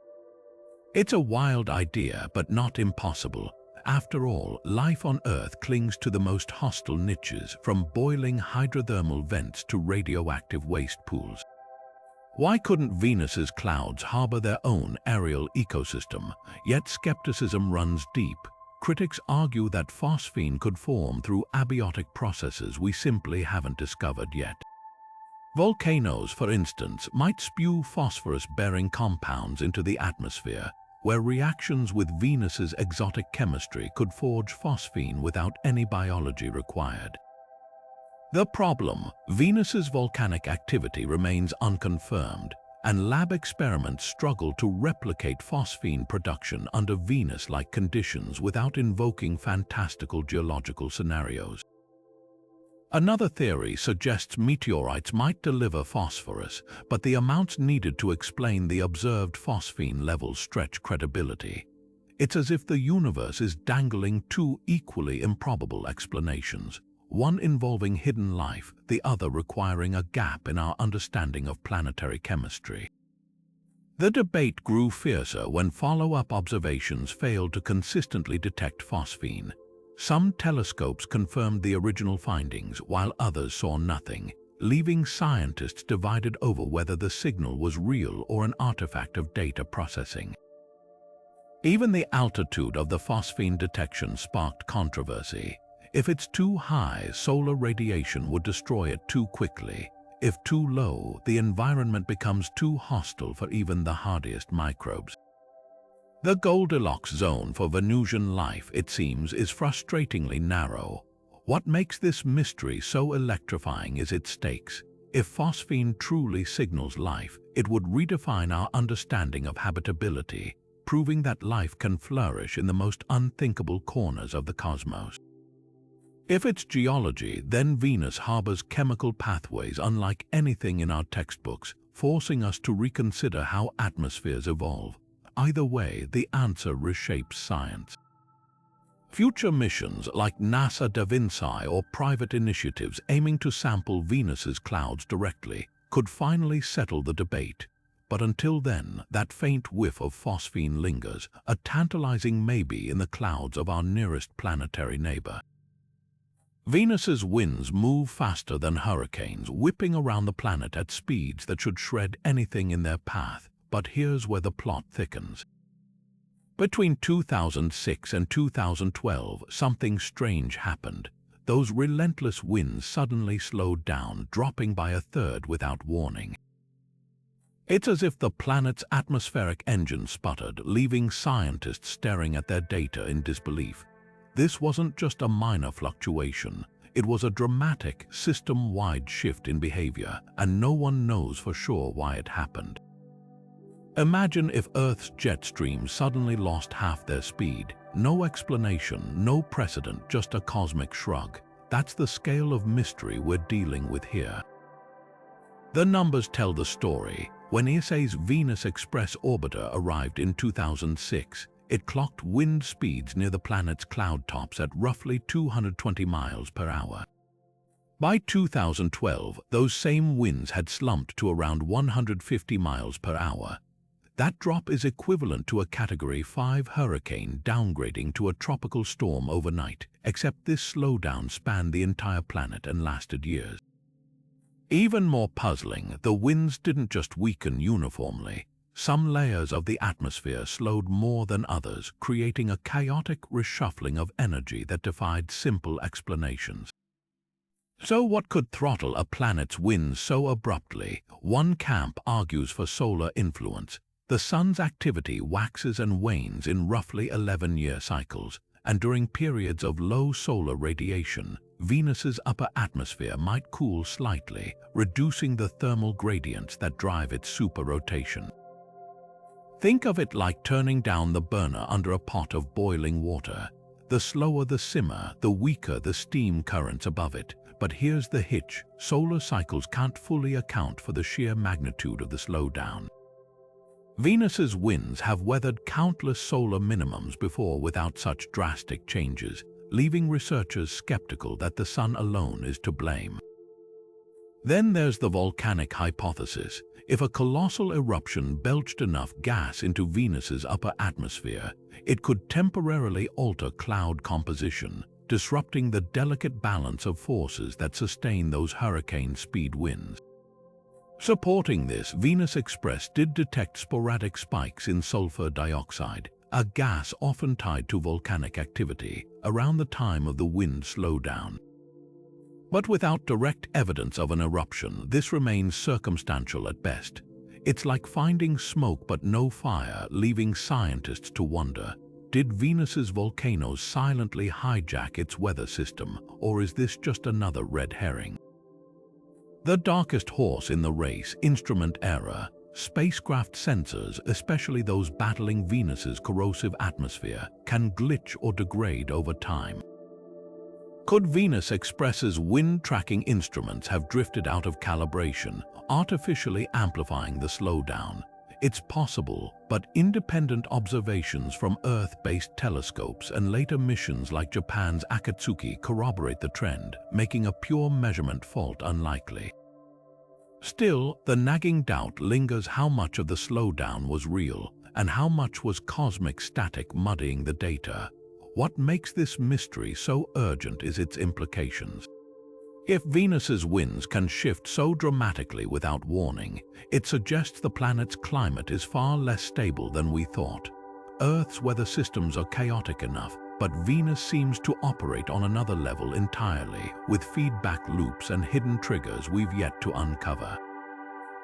It's a wild idea, but not impossible. After all, life on Earth clings to the most hostile niches, from boiling hydrothermal vents to radioactive waste pools. Why couldn't Venus's clouds harbor their own aerial ecosystem? Yet skepticism runs deep. Critics argue that phosphine could form through abiotic processes we simply haven't discovered yet. Volcanoes, for instance, might spew phosphorus-bearing compounds into the atmosphere, where reactions with Venus's exotic chemistry could forge phosphine without any biology required. The problem: Venus's volcanic activity remains unconfirmed, and lab experiments struggle to replicate phosphine production under Venus-like conditions without invoking fantastical geological scenarios. Another theory suggests meteorites might deliver phosphorus, but the amounts needed to explain the observed phosphine levels stretch credibility. It's as if the universe is dangling two equally improbable explanations, one involving hidden life, the other requiring a gap in our understanding of planetary chemistry. The debate grew fiercer when follow-up observations failed to consistently detect phosphine. Some telescopes confirmed the original findings, while others saw nothing, leaving scientists divided over whether the signal was real or an artifact of data processing. Even the altitude of the phosphine detection sparked controversy. If it's too high, solar radiation would destroy it too quickly. If too low, the environment becomes too hostile for even the hardiest microbes. The Goldilocks zone for Venusian life, it seems, is frustratingly narrow. What makes this mystery so electrifying is its stakes. If phosphine truly signals life, it would redefine our understanding of habitability, proving that life can flourish in the most unthinkable corners of the cosmos. If it's geology, then Venus harbors chemical pathways unlike anything in our textbooks, forcing us to reconsider how atmospheres evolve. Either way, the answer reshapes science. Future missions like NASA Da Vinci or private initiatives aiming to sample Venus's clouds directly could finally settle the debate. But until then, that faint whiff of phosphine lingers, a tantalizing maybe in the clouds of our nearest planetary neighbor. Venus's winds move faster than hurricanes, whipping around the planet at speeds that should shred anything in their path. But here's where the plot thickens. Between 2006 and 2012, something strange happened. Those relentless winds suddenly slowed down, dropping by a third without warning. It's as if the planet's atmospheric engine sputtered, leaving scientists staring at their data in disbelief. This wasn't just a minor fluctuation. It was a dramatic, system-wide shift in behavior, and no one knows for sure why it happened. Imagine if Earth's jet streams suddenly lost half their speed. No explanation, no precedent, just a cosmic shrug. That's the scale of mystery we're dealing with here. The numbers tell the story. When ESA's Venus Express orbiter arrived in 2006, it clocked wind speeds near the planet's cloud tops at roughly 220 miles per hour. By 2012, those same winds had slumped to around 150 miles per hour. That drop is equivalent to a Category 5 hurricane downgrading to a tropical storm overnight, except this slowdown spanned the entire planet and lasted years. Even more puzzling, the winds didn't just weaken uniformly. Some layers of the atmosphere slowed more than others, creating a chaotic reshuffling of energy that defied simple explanations. So what could throttle a planet's winds so abruptly? One camp argues for solar influence. The sun's activity waxes and wanes in roughly 11-year cycles, and during periods of low solar radiation, Venus's upper atmosphere might cool slightly, reducing the thermal gradients that drive its superrotation. Think of it like turning down the burner under a pot of boiling water. The slower the simmer, the weaker the steam currents above it. But here's the hitch: solar cycles can't fully account for the sheer magnitude of the slowdown. Venus's winds have weathered countless solar minimums before without such drastic changes, leaving researchers skeptical that the sun alone is to blame. Then there's the volcanic hypothesis. If a colossal eruption belched enough gas into Venus's upper atmosphere, it could temporarily alter cloud composition, disrupting the delicate balance of forces that sustain those hurricane-speed winds. Supporting this, Venus Express did detect sporadic spikes in sulfur dioxide, a gas often tied to volcanic activity, around the time of the wind slowdown. But without direct evidence of an eruption, this remains circumstantial at best. It's like finding smoke but no fire, leaving scientists to wonder: did Venus's volcanoes silently hijack its weather system, or is this just another red herring? The darkest horse in the race: instrument error. Spacecraft sensors, especially those battling Venus's corrosive atmosphere, can glitch or degrade over time. Could Venus Express's wind-tracking instruments have drifted out of calibration, artificially amplifying the slowdown? It's possible, but independent observations from Earth-based telescopes and later missions like Japan's Akatsuki corroborate the trend, making a pure measurement fault unlikely. Still, the nagging doubt lingers: how much of the slowdown was real, and how much was cosmic static muddying the data? What makes this mystery so urgent is its implications. If Venus's winds can shift so dramatically without warning, it suggests the planet's climate is far less stable than we thought. Earth's weather systems are chaotic enough, but Venus seems to operate on another level entirely, with feedback loops and hidden triggers we've yet to uncover.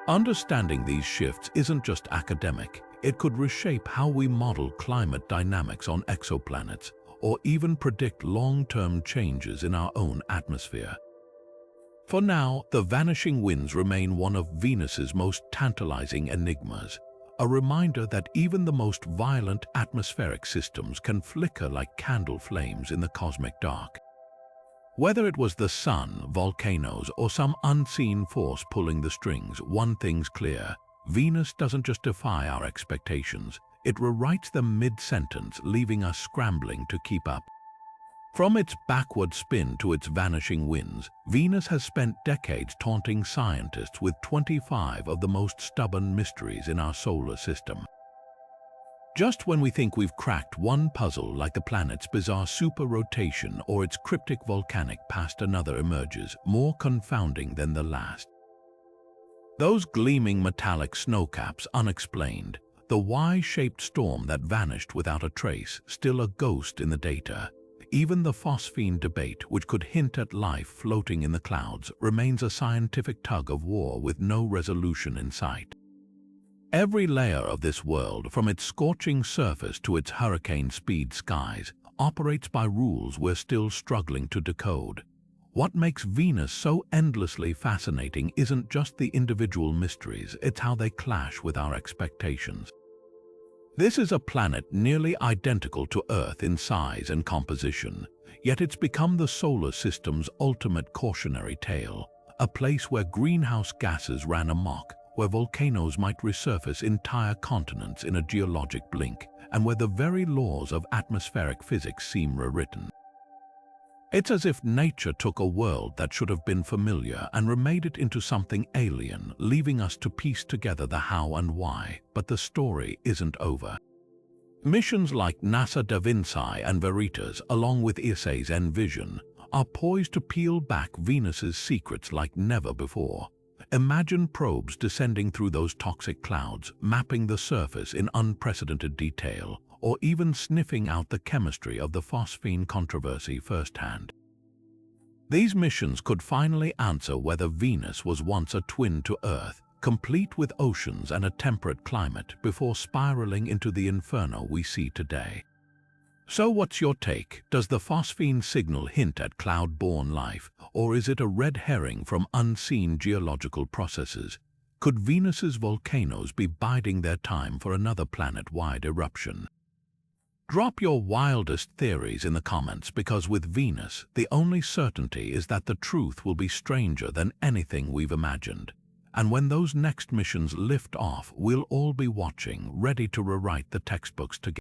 Understanding these shifts isn't just academic. It could reshape how we model climate dynamics on exoplanets, or even predict long-term changes in our own atmosphere. For now, the vanishing winds remain one of Venus's most tantalizing enigmas, a reminder that even the most violent atmospheric systems can flicker like candle flames in the cosmic dark. Whether it was the sun, volcanoes, or some unseen force pulling the strings, one thing's clear: Venus doesn't just defy our expectations, it rewrites them mid-sentence, leaving us scrambling to keep up. From its backward spin to its vanishing winds, Venus has spent decades taunting scientists with 25 of the most stubborn mysteries in our solar system. Just when we think we've cracked one puzzle, like the planet's bizarre super-rotation or its cryptic volcanic past, another emerges, more confounding than the last. Those gleaming metallic snowcaps, unexplained, the Y-shaped storm that vanished without a trace, still a ghost in the data. Even the phosphine debate, which could hint at life floating in the clouds, remains a scientific tug-of-war with no resolution in sight. Every layer of this world, from its scorching surface to its hurricane-speed skies, operates by rules we're still struggling to decode. What makes Venus so endlessly fascinating isn't just the individual mysteries, it's how they clash with our expectations. This is a planet nearly identical to Earth in size and composition, yet it's become the solar system's ultimate cautionary tale, a place where greenhouse gases ran amok, where volcanoes might resurface entire continents in a geologic blink, and where the very laws of atmospheric physics seem rewritten. It's as if nature took a world that should have been familiar and remade it into something alien, leaving us to piece together the how and why, but the story isn't over. Missions like NASA Da Vinci and Veritas, along with ESA's Envision, are poised to peel back Venus's secrets like never before. Imagine probes descending through those toxic clouds, mapping the surface in unprecedented detail, or even sniffing out the chemistry of the phosphine controversy firsthand. These missions could finally answer whether Venus was once a twin to Earth, complete with oceans and a temperate climate, before spiraling into the inferno we see today. So what's your take? Does the phosphine signal hint at cloud-borne life, or is it a red herring from unseen geological processes? Could Venus's volcanoes be biding their time for another planet-wide eruption? Drop your wildest theories in the comments, because with Venus, the only certainty is that the truth will be stranger than anything we've imagined. And when those next missions lift off, we'll all be watching, ready to rewrite the textbooks together.